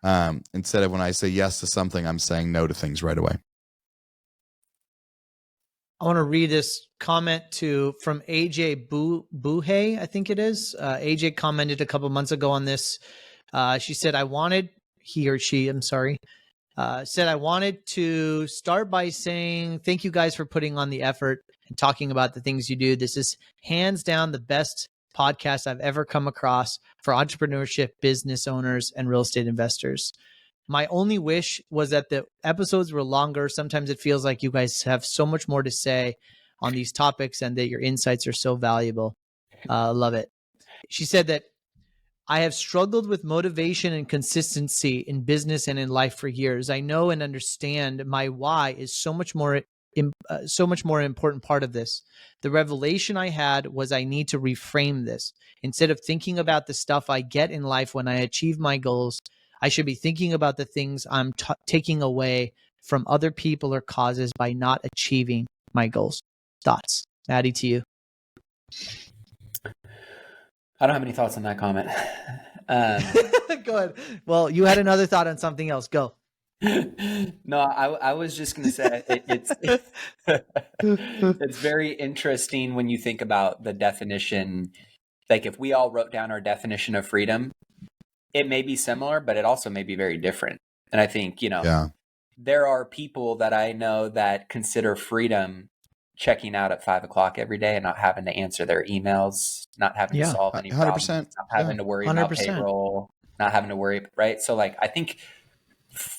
Instead of when I say yes to something, I'm saying no to things right away. I want to read this comment from AJ Buhay, I think it is. AJ commented a couple months ago on this She said, he or she, I'm sorry, said, I wanted to start by saying thank you guys for putting on the effort and talking about the things you do. This is hands down the best podcast I've ever come across for entrepreneurship, business owners, and real estate investors. My only wish was that the episodes were longer. Sometimes it feels like you guys have so much more to say on these topics and that your insights are so valuable. Love it. She said that I have struggled with motivation and consistency in business and in life for years. I know and understand my why is so much more important part of this. The revelation I had was I need to reframe this. Instead of thinking about the stuff I get in life when I achieve my goals, I should be thinking about the things I'm taking away from other people or causes by not achieving my goals. Thoughts? Matty, to you. I don't have any thoughts on that comment. Go ahead. Well, you had another thought on something else. Go. No, I was just going to say it's very interesting when you think about the definition. Like if we all wrote down our definition of freedom, it may be similar, but it also may be very different. And I think, there are people that I know that consider freedom checking out at 5 o'clock every day and not having to answer their emails, not having to solve any 100%, problems, not having to worry 100%. About payroll, not having to worry, right? So like, I think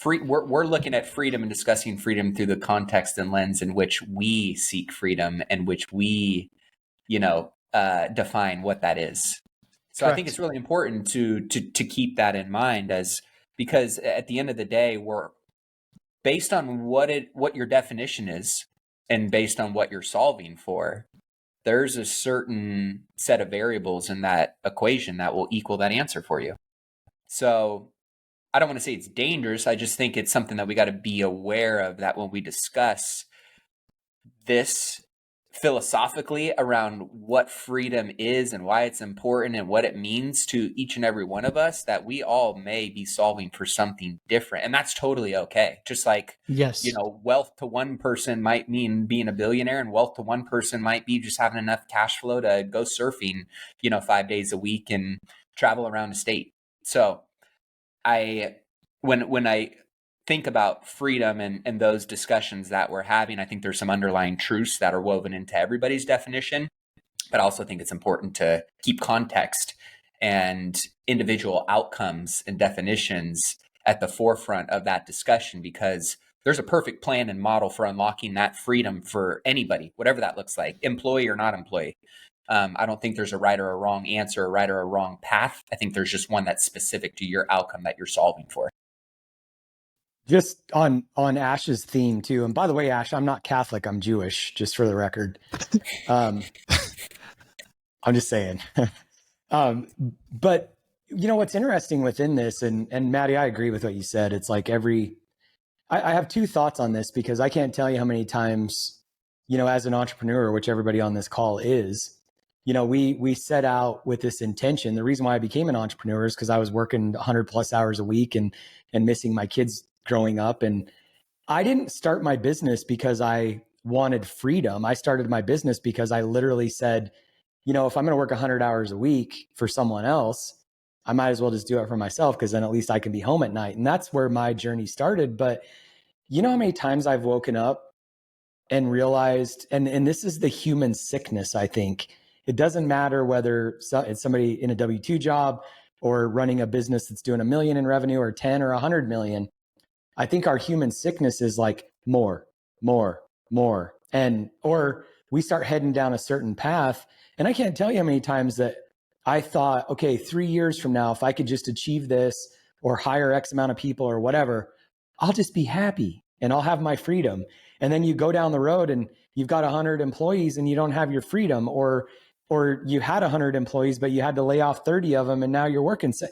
we're looking at freedom and discussing freedom through the context and lens in which we seek freedom and which we, define what that is. So Correct. I think it's really important to keep that in mind because at the end of the day, we're based on what your definition is and based on what you're solving for, there's a certain set of variables in that equation that will equal that answer for you. So I don't want to say it's dangerous. I just think it's something that we got to be aware of, that when we discuss this philosophically around what freedom is and why it's important and what it means to each and every one of us, that we all may be solving for something different. And that's totally okay. Just like, yes, wealth to one person might mean being a billionaire, and wealth to one person might be just having enough cash flow to go surfing, 5 days a week and travel around the state. So when I think about freedom and those discussions that we're having, I think there's some underlying truths that are woven into everybody's definition, but I also think it's important to keep context and individual outcomes and definitions at the forefront of that discussion, because there's a perfect plan and model for unlocking that freedom for anybody, whatever that looks like, employee or not employee. I don't think there's a right or a wrong answer, a right or a wrong path. I think there's just one that's specific to your outcome that you're solving for. Just on Ash's theme too. And by the way, Ash, I'm not Catholic. I'm Jewish, just for the record. I'm just saying. But what's interesting within this, and Matty, I agree with what you said. It's like I have two thoughts on this, because I can't tell you how many times, as an entrepreneur, which everybody on this call is, we set out with this intention. The reason why I became an entrepreneur is because I was working 100 plus hours a week and missing my kids growing up. And I didn't start my business because I wanted freedom. I started my business because I literally said, if I'm going to work 100 hours a week for someone else, I might as well just do it for myself, because then at least I can be home at night. And that's where my journey started. But you know how many times I've woken up and realized, and this is the human sickness, I think. It doesn't matter whether it's somebody in a W-2 job or running a business that's doing $1 million in revenue or 10 or 100 million. I think our human sickness is like more. Or we start heading down a certain path. And I can't tell you how many times that I thought, okay, 3 years from now, if I could just achieve this or hire X amount of people or whatever, I'll just be happy and I'll have my freedom. And then you go down the road and you've got 100 employees and you don't have your freedom, or you had 100 employees, but you had to lay off 30 of them and now you're working. So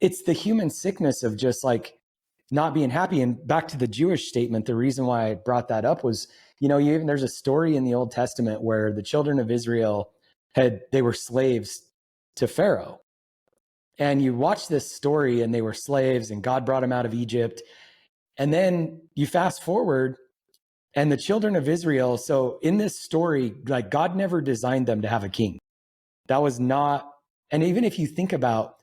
it's the human sickness of just like not being happy. And back to the Jewish statement, the reason why I brought that up was, there's a story in the Old Testament where the children of Israel they were slaves to Pharaoh. And you watch this story and they were slaves and God brought them out of Egypt. And then you fast forward and the children of Israel. So in this story, like God never designed them to have a king. That was not, and even if you think about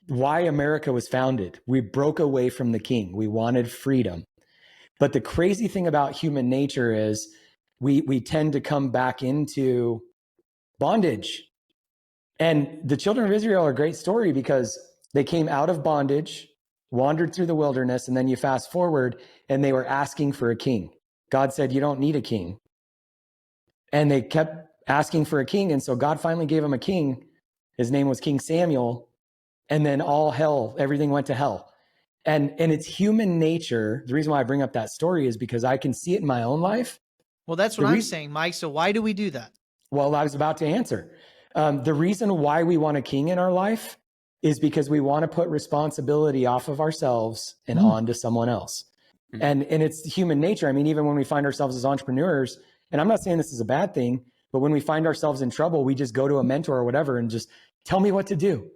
why America was founded. We broke away from the king. We wanted freedom. But the crazy thing about human nature is we tend to come back into bondage. And the children of Israel are a great story because they came out of bondage, wandered through the wilderness, and then you fast forward and they were asking for a king. God said, you don't need a king. And they kept asking for a king. And so God finally gave them a king. His name was King Samuel. And then everything went to hell. And it's human nature. The reason why I bring up that story is because I can see it in my own life. Well, that's what I'm saying, Mike. So why do we do that? Well, I was about to answer. The reason why we want a king in our life is because we want to put responsibility off of ourselves and onto someone else. And it's human nature. I mean, even when we find ourselves as entrepreneurs, and I'm not saying this is a bad thing, but when we find ourselves in trouble, we just go to a mentor or whatever and just tell me what to do.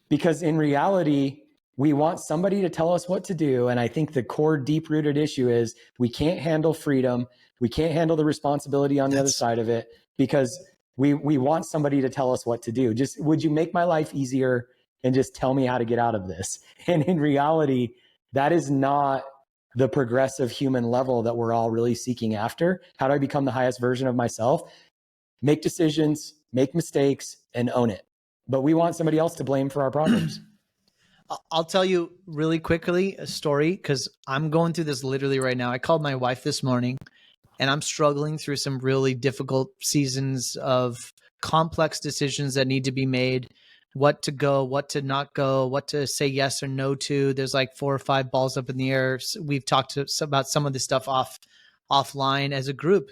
Because in reality, we want somebody to tell us what to do. And I think the core deep-rooted issue is we can't handle freedom. We can't handle the responsibility on the other side of it because we want somebody to tell us what to do. Just, would you make my life easier and just tell me how to get out of this? And in reality, that is not the progressive human level that we're all really seeking after. How do I become the highest version of myself? Make decisions, make mistakes, and own it. But we want somebody else to blame for our problems. I'll tell you really quickly a story because I'm going through this literally right now. I called my wife this morning and I'm struggling through some really difficult seasons of complex decisions that need to be made. What to go, what to not go, what to say yes or no to. There's like 4 or 5 balls up in the air. We've talked about some of this stuff offline as a group.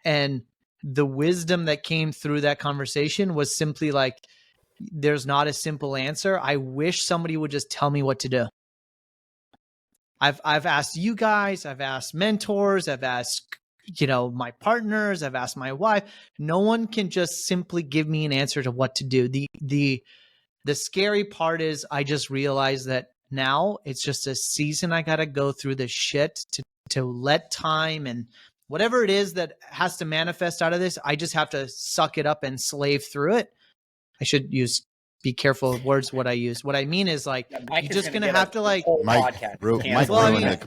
And the wisdom that came through that conversation was simply like, there's not a simple answer. I wish somebody would just tell me what to do. I've asked you guys, I've asked mentors, I've asked, my partners, I've asked my wife. No one can just simply give me an answer to what to do. The scary part is I just realized that now it's just a season I got to go through this shit to let time and whatever it is that has to manifest out of this, I just have to suck it up and slave through it. I should be careful of words, what I use. What I mean is like, you're just going to have to like Mike ruined the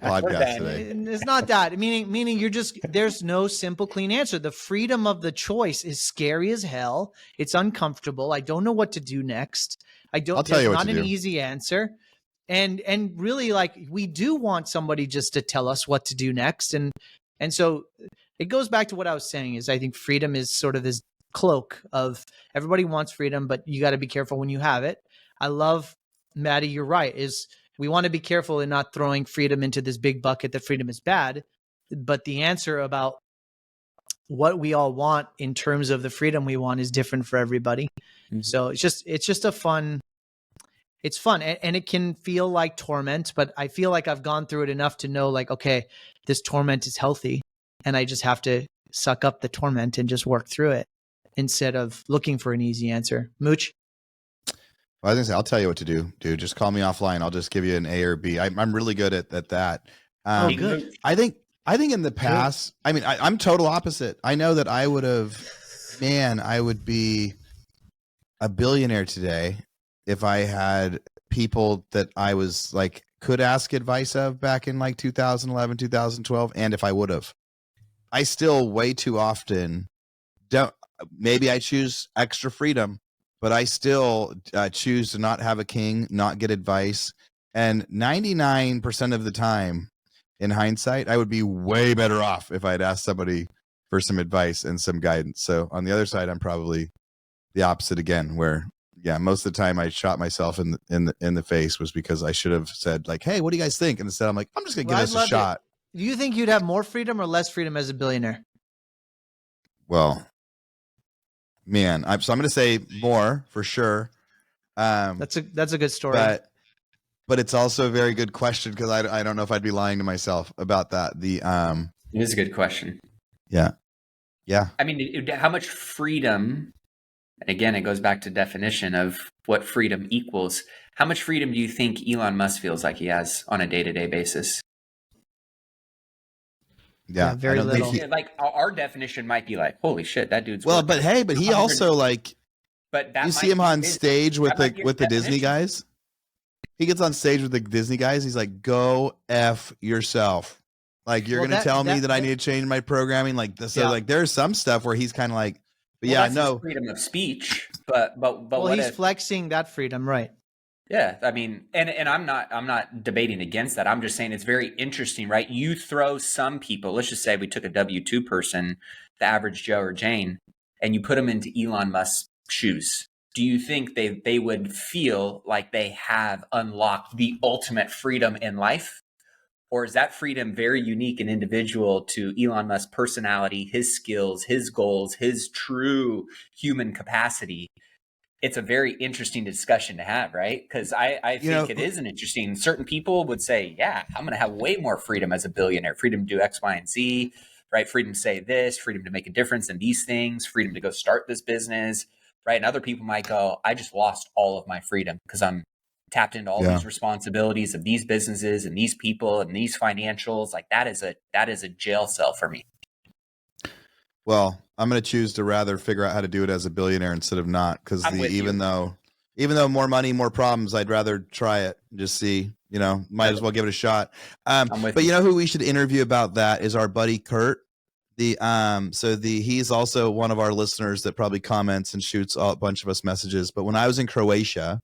podcast today. It's not that meaning you're just, there's no simple, clean answer. The freedom of the choice is scary as hell. It's uncomfortable. I don't know what to do next. I'll tell you what to do. Not an easy answer. And really like we do want somebody just to tell us what to do next. And so it goes back to what I was saying is I think freedom is sort of this cloak of everybody wants freedom, but you got to be careful when you have it. I love, Matty, you're right, is we want to be careful in not throwing freedom into this big bucket that freedom is bad. But the answer about what we all want in terms of the freedom we want is different for everybody. Mm-hmm. So it's just a fun, it's fun. And it can feel like torment, but I feel like I've gone through it enough to know like, okay, this torment is healthy and I just have to suck up the torment and just work through it instead of looking for an easy answer. Mooch? Well, I was gonna say, I'll tell you what to do, dude. Just call me offline. I'll just give you an A or B. I'm really good at that. Good. I think in the past, I mean, I'm total opposite. I know that I would be a billionaire today if I had people that I was like, could ask advice of back in like 2011, 2012. And if I would have, I still way too often don't. Maybe I choose extra freedom, but I still choose to not have a king, not get advice. And 99% of the time, in hindsight, I would be way better off if I'd asked somebody for some advice and some guidance. So on the other side, I'm probably the opposite again, where most of the time I shot myself in the face was because I should have said like, "Hey, what do you guys think?" And instead, I'm like, "I'm just gonna give this a shot." Do you think you'd have more freedom or less freedom as a billionaire? Well, man, I'm going to say more for sure. That's a good story. But it's also a very good question because I don't know if I'd be lying to myself about that. It is a good question. Yeah. I mean, how much freedom? And again, it goes back to definition of what freedom equals. How much freedom do you think Elon Musk feels like he has on a day-to-day basis? Yeah, very little. Like our definition might be like, holy shit, that dude's. Well, but he also like. But that you see him on stage with the Disney guys. he gets on stage with the Disney guys. He's like, "Go F yourself." Like, you're going to tell me that I need to change my programming. Like, so like, there's some stuff where he's kind of like, but that's his freedom of speech. But well, he's flexing that freedom, right? Yeah, I mean, and I'm not debating against that. I'm just saying it's very interesting, right? You throw some people, let's just say we took a W-2 person, the average Joe or Jane, and you put them into Elon Musk's shoes. Do you think they would feel like they have unlocked the ultimate freedom in life? Or is that freedom very unique and individual to Elon Musk's personality, his skills, his goals, his true human capacity? It's a very interesting discussion to have, right? Because I think it is an interesting. Certain people would say, yeah, I'm going to have way more freedom as a billionaire, freedom to do X, Y, and Z, right? Freedom to say this, freedom to make a difference in these things, freedom to go start this business, right? And other people might go, I just lost all of my freedom because I'm tapped into all these responsibilities of these businesses and these people and these financials. Like that is a jail cell for me. Well, I'm going to choose to rather figure out how to do it as a billionaire instead of not, because even though more money, more problems, I'd rather try it and just see, might as well give it a shot. But you know who we should interview about that is our buddy Kurt. He's also one of our listeners that probably comments and shoots a bunch of us messages. But when I was in Croatia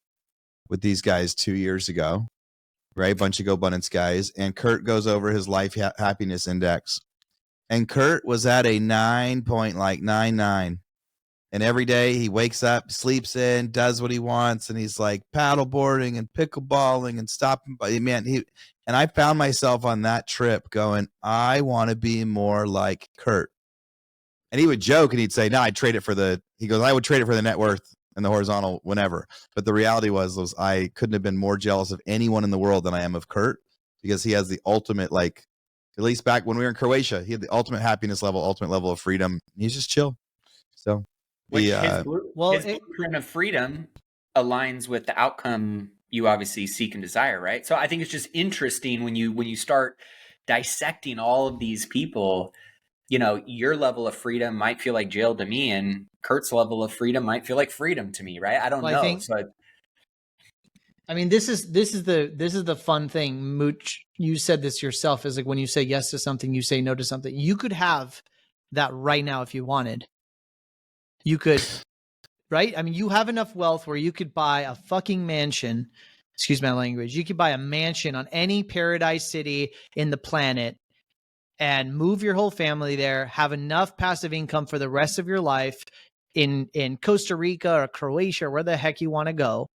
with these guys 2 years ago, right, bunch of GoBundance guys, and Kurt goes over his life happiness index. And Kurt was at a 9.99. And every day he wakes up, sleeps in, does what he wants. And he's like paddleboarding and pickleballing and stopping by. Man, and I found myself on that trip going, I want to be more like Kurt. And he would joke and he'd say, no, I'd trade it for I would trade it for the net worth and the horizontal whenever. But the reality was I couldn't have been more jealous of anyone in the world than I am of Kurt, because he has the ultimate, like, at least back when we were in Croatia, he had the ultimate happiness level, ultimate level of freedom. He's just chill. So his blueprint of freedom aligns with the outcome you obviously seek and desire, right? So I think it's just interesting when you start dissecting all of these people, your level of freedom might feel like jail to me, and Kurt's level of freedom might feel like freedom to me, right? I don't know. I mean, this is the fun thing, Mooch. You said this yourself, is like when you say yes to something, you say no to something. You could have that right now if you wanted. You could, right? I mean, you have enough wealth where you could buy a fucking mansion. Excuse my language. You could buy a mansion on any paradise city in the planet and move your whole family there, have enough passive income for the rest of your life in Costa Rica or Croatia or where the heck you want to go,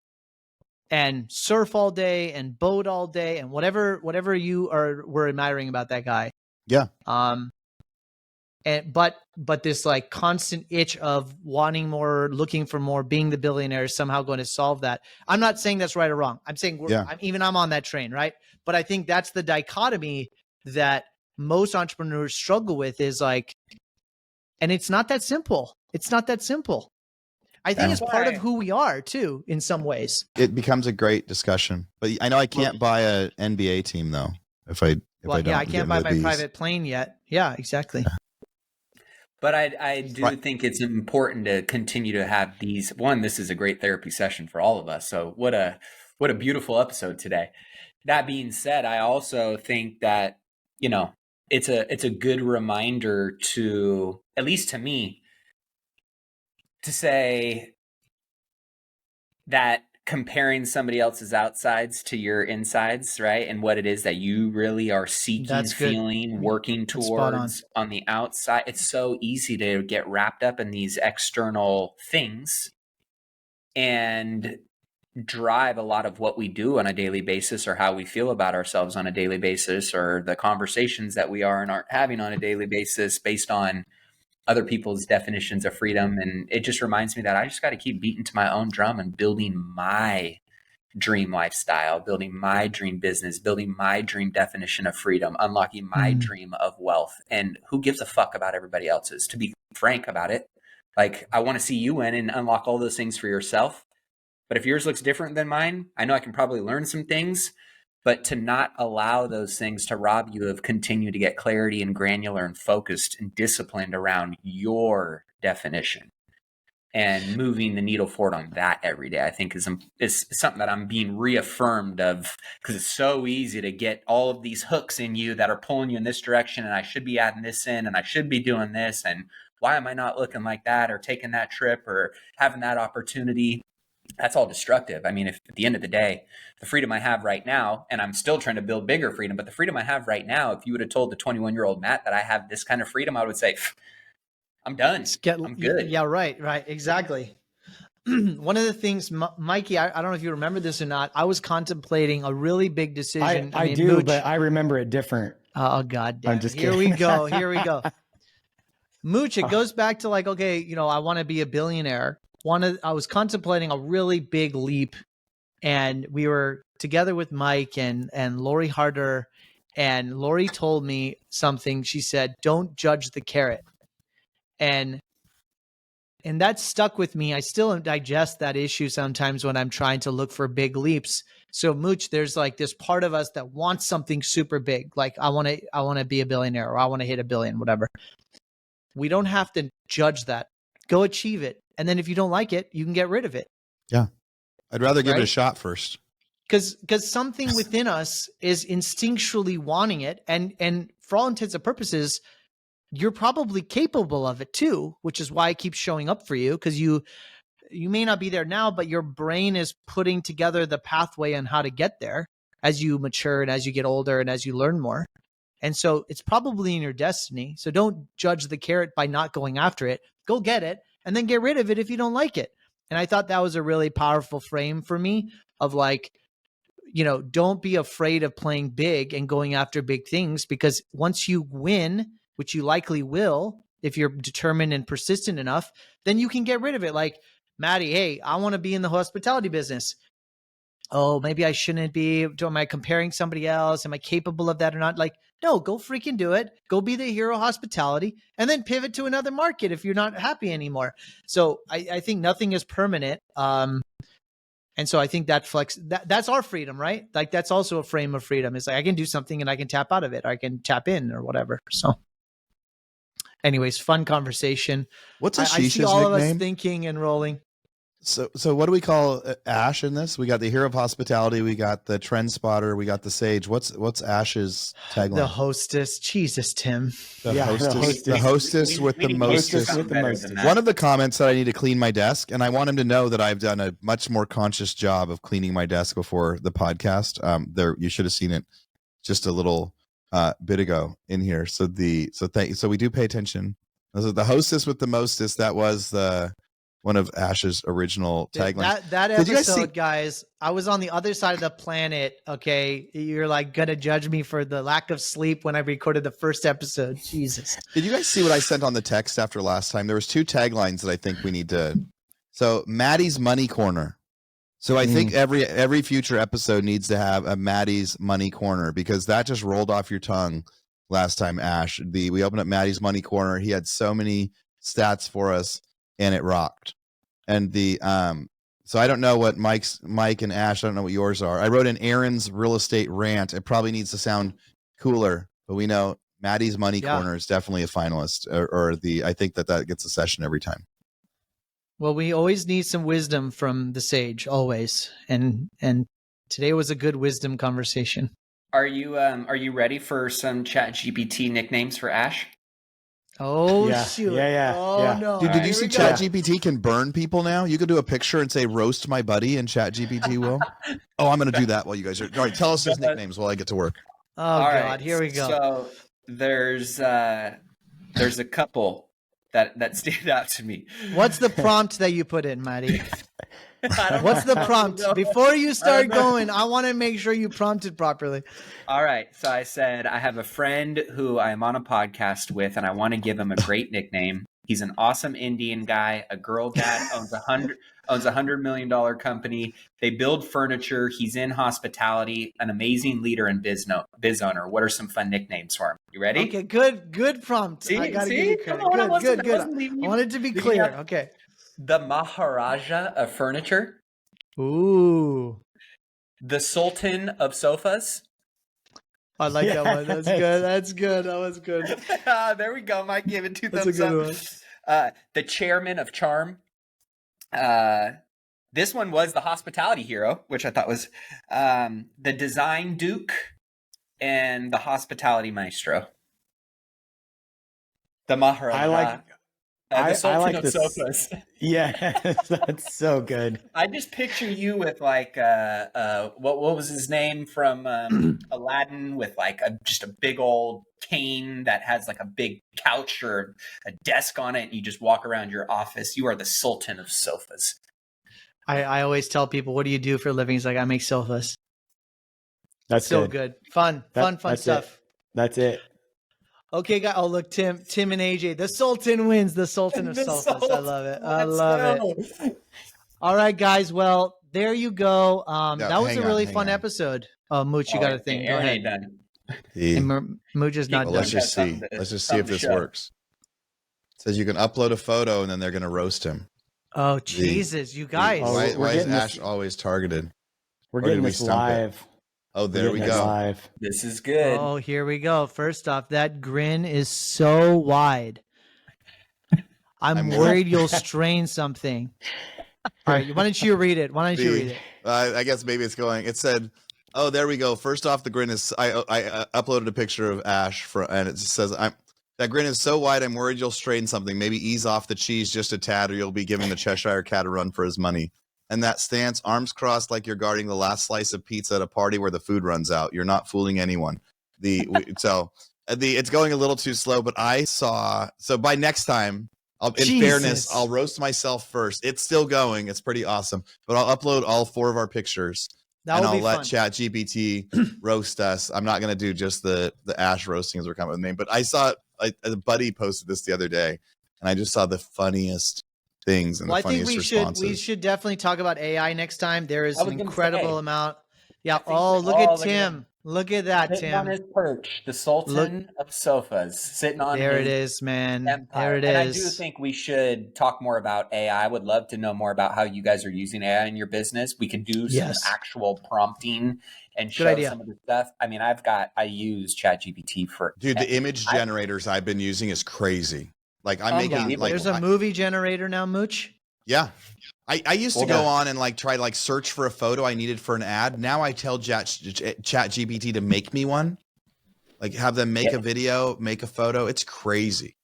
and surf all day and boat all day and whatever you were admiring about that guy. Yeah. But this like constant itch of wanting more, looking for more, being the billionaire is somehow going to solve that. I'm not saying that's right or wrong. I'm saying I'm on that train, right? But I think that's the dichotomy that most entrepreneurs struggle with, is like, and it's not that simple. It's not that simple. I think it's part of who we are too, in some ways. It becomes a great discussion, but I know I can't buy an NBA team though. I can't buy my private plane yet. Yeah, exactly. But I do think it's important to continue to have these. One, this is a great therapy session for all of us. So what a beautiful episode today. That being said, I also think that, it's a good reminder to, at least to me, to say that comparing somebody else's outsides to your insides, right? And what it is that you really are seeking, feeling, working towards on the outside. It's so easy to get wrapped up in these external things and drive a lot of what we do on a daily basis, or how we feel about ourselves on a daily basis, or the conversations that we are and aren't having on a daily basis based on other people's definitions of freedom. And it just reminds me that I just got to keep beating to my own drum and building my dream lifestyle, building my dream business, building my dream definition of freedom, unlocking my dream of wealth. And who gives a fuck about everybody else's? To be frank about it, like, I want to see you win and unlock all those things for yourself. But if yours looks different than mine, I know I can probably learn some things, but to not allow those things to rob you of continue to get clarity and granular and focused and disciplined around your definition. and moving the needle forward on that every day, I think is something that I'm being reaffirmed of, because it's so easy to get all of these hooks in you that are pulling you in this direction, and I should be adding this in, and I should be doing this, and why am I not looking like that, or taking that trip, or having that opportunity? That's all destructive. I mean, if at the end of the day, the freedom I have right now, and I'm still trying to build bigger freedom, but the freedom I have right now, if you would have told the 21-year-old Matt that I have this kind of freedom, I would say, I'm done. I'm good. Yeah, right, exactly. One of the things, Mikey, I don't know if you remember this or not. I was contemplating a really big decision. I do, Mooch, but I remember it different. Oh, God damn. Here we go. Mooch, it goes back to like, okay, I want to be a billionaire. I was contemplating a really big leap, and we were together with Mike and Lori Harder, and Lori told me something. She said, "Don't judge the carrot." And that stuck with me. I still digest that issue sometimes when I'm trying to look for big leaps. So Mooch, there's like this part of us that wants something super big. Like I want to be a billionaire, or I want to hit 1 billion, whatever. We don't have to judge that. Go achieve it. And then if you don't like it, you can get rid of it. Yeah. I'd rather give it a shot first. Because something within us is instinctually wanting it. And for all intents and purposes, you're probably capable of it too, which is why it keeps showing up for you, because you may not be there now, but your brain is putting together the pathway on how to get there as you mature and as you get older and as you learn more. And so it's probably in your destiny. So don't judge the carrot by not going after it. Go get it and then get rid of it if you don't like it. And I thought that was a really powerful frame for me of like, don't be afraid of playing big and going after big things, because once you win, which you likely will, if you're determined and persistent enough, then you can get rid of it. Like, Matty, hey, I want to be in the hospitality business. Oh, maybe I shouldn't be. Am I comparing somebody else? Am I capable of that or not? Like, no, go freaking do it. Go be the hero of hospitality and then pivot to another market if you're not happy anymore. So I think nothing is permanent. And so I think that's our freedom, right? Like that's also a frame of freedom. It's like I can do something and I can tap out of it, or I can tap in or whatever. So anyways, fun conversation. What's Ashish's I see all nickname? of us thinking and rolling. So what do we call Ash in this? We got the hero of hospitality, we got the trend spotter, we got the sage. What's Ash's tagline? The hostess. Jesus, Tim. The hostess with the mostest. One of the comments that I need to clean my desk, and I want him to know that I've done a much more conscious job of cleaning my desk before the podcast. You should have seen it just a little bit ago in here. So we do pay attention. The hostess with the mostest. That was one of Ash's original taglines. That episode, guys, I was on the other side of the planet. Okay, you're like gonna judge me for the lack of sleep when I recorded the first episode. Jesus. Did you guys see what I sent on the text after last time? There was 2 taglines that I think we need to. So Matty's Money Corner. So I think every future episode needs to have a Matty's Money Corner, because that just rolled off your tongue last time, Ash. We opened up Matty's Money Corner. He had so many stats for us, and it rocked. And so I don't know what Mike and Ash, I don't know what yours are. I wrote in Aaron's real estate rant. It probably needs to sound cooler, but we know Matty's Money Corner is definitely a finalist, I think that gets a session every time. Well, we always need some wisdom from the sage, always. And today was a good wisdom conversation. Are you ready for some ChatGPT nicknames for Ash? Oh, shoot. Yeah. Oh, no. Dude, did you see ChatGPT can burn people now? You could do a picture and say, roast my buddy, and ChatGPT will. Oh, I'm going to do that while you guys are. All right, tell us his nicknames while I get to work. Oh, God. Here we go. So there's a couple that stand out to me. What's the prompt that you put in, Matty? What's the prompt? Before you start going, I want to make sure you prompted properly. All right. So I said, I have a friend who I'm on a podcast with, and I want to give him a great nickname. He's an awesome Indian guy, a girl dad, owns $100 million company. They build furniture. He's in hospitality, an amazing leader and biz owner. What are some fun nicknames for him? You ready? Okay, good prompt. I gotta give you credit. Good. I want it to be clear. Okay. The Maharaja of Furniture. Ooh. The Sultan of Sofas. I like that one. That's good. That's good. That was good. There we go. Mike gave it 2 thumbs up. One. The Chairman of Charm. This one was the hospitality hero, which I thought was the design duke and the hospitality maestro. The Maharaja. The Sultan of Sofas. Yeah, that's so good. I just picture you with like what was his name from Aladdin, with like just a big old cane that has like a big couch or a desk on it, and you just walk around your office. You are the Sultan of Sofas. I always tell people, what do you do for a living? He's like, I make sofas. That's so good. Fun stuff. That's it. Okay, guys. Oh, look, Tim and AJ. The Sultan wins. The Sultan of Sofas. I love it. I love it. All right, guys. Well, there you go. That was a really fun episode. Oh, Mooch, you got a thing. Go ahead. Mooch is not done. Let's just see. Let's just see if this works. It says you can upload a photo and then they're going to roast him. Oh, Jesus, you guys. Why is Ash always targeted? We're getting this live. Oh, there we go. Live. This is good. Oh, here we go. First off, that grin is so wide. I'm worried you'll strain something. All right, why don't you read it? I guess maybe it's going. It said, oh, there we go. First off, the grin is, I uploaded a picture of Ash, and it says, that grin is so wide, I'm worried you'll strain something. Maybe ease off the cheese just a tad, or you'll be giving the Cheshire Cat a run for his money. And that stance, arms crossed like you're guarding the last slice of pizza at a party where the food runs out. You're not fooling anyone. It's going a little too slow, but so by next time, fairness, I'll roast myself first. It's still going. It's pretty awesome. But I'll upload all 4 of our pictures. And I'll let ChatGPT roast us. I'm not going to do just the Ash roasting as we're coming with me. But I saw a buddy posted this the other day, and I just saw the funniest things and the funniest responses. We should definitely talk about AI next time. There is an incredible amount. Yeah. Oh, look at Tim. Look at that, sitting Tim. on his perch, the Sultan of Sofas, sitting on there. It is, man. Empire. There it is. I do think we should talk more about AI. I would love to know more about how you guys are using AI in your business. We could do some actual prompting and show some of the stuff. I mean, I use ChatGPT for the image generators I've been using is crazy. Like I'm making there's a movie generator now, Mooch. Yeah. I used to go on and try to search for a photo I needed for an ad. Now I tell ChatGPT to make me one, have them make a video, make a photo. It's crazy.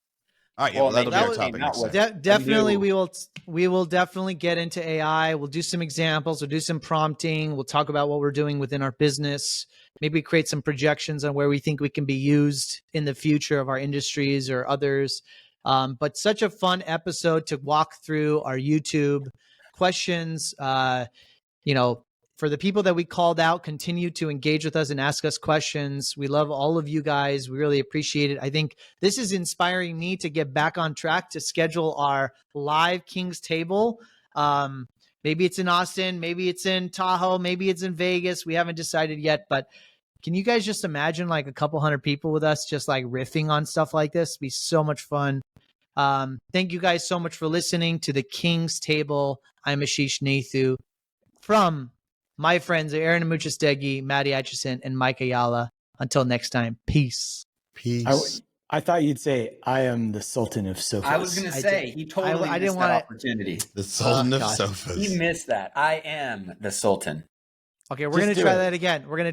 All right, that'll be our topic next time. Definitely, we will definitely get into AI. We'll do some examples. We'll do some prompting. We'll talk about what we're doing within our business. Maybe create some projections on where we think we can be used in the future of our industries or others. But such a fun episode to walk through our YouTube questions. For the people that we called out, continue to engage with us and ask us questions. We love all of you guys. We really appreciate it. I think this is inspiring me to get back on track to schedule our live King's Table. Maybe it's in Austin, maybe it's in Tahoe, maybe it's in Vegas. We haven't decided yet, but can you guys just imagine a couple hundred people with us just riffing on stuff like this? It'd be so much fun. Thank you guys so much for listening to the King's Table. I'm Ashish Nathu from my friends Aaron Amuchastegui, Matty Atchison, and Mike Ayala. Until next time, peace. Peace. I thought you'd say, I am the Sultan of Sofas. I was going to say, he totally missed that opportunity. The Sultan of Sofas. He missed that. I am the Sultan. Okay, we're going to try that again. Okay? We're going to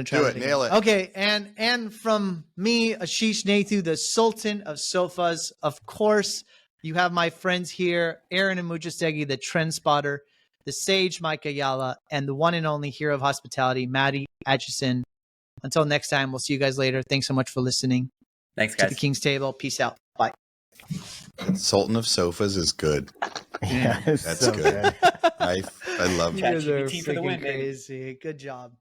try that again. Nail it. Okay, and from me, Ashish Nathu, the Sultan of Sofas. Of course, you have my friends here, Aaron Amuchastegui, the trend spotter, the sage Mike Ayala, and the one and only hero of hospitality, Matty Atchison. Until next time, we'll see you guys later. Thanks so much for listening. Thanks, guys. To the King's Table. Peace out. Bye. Sultan of Sofas is good. Yeah, that's so good. I love it. You guys are freaking crazy. Good job.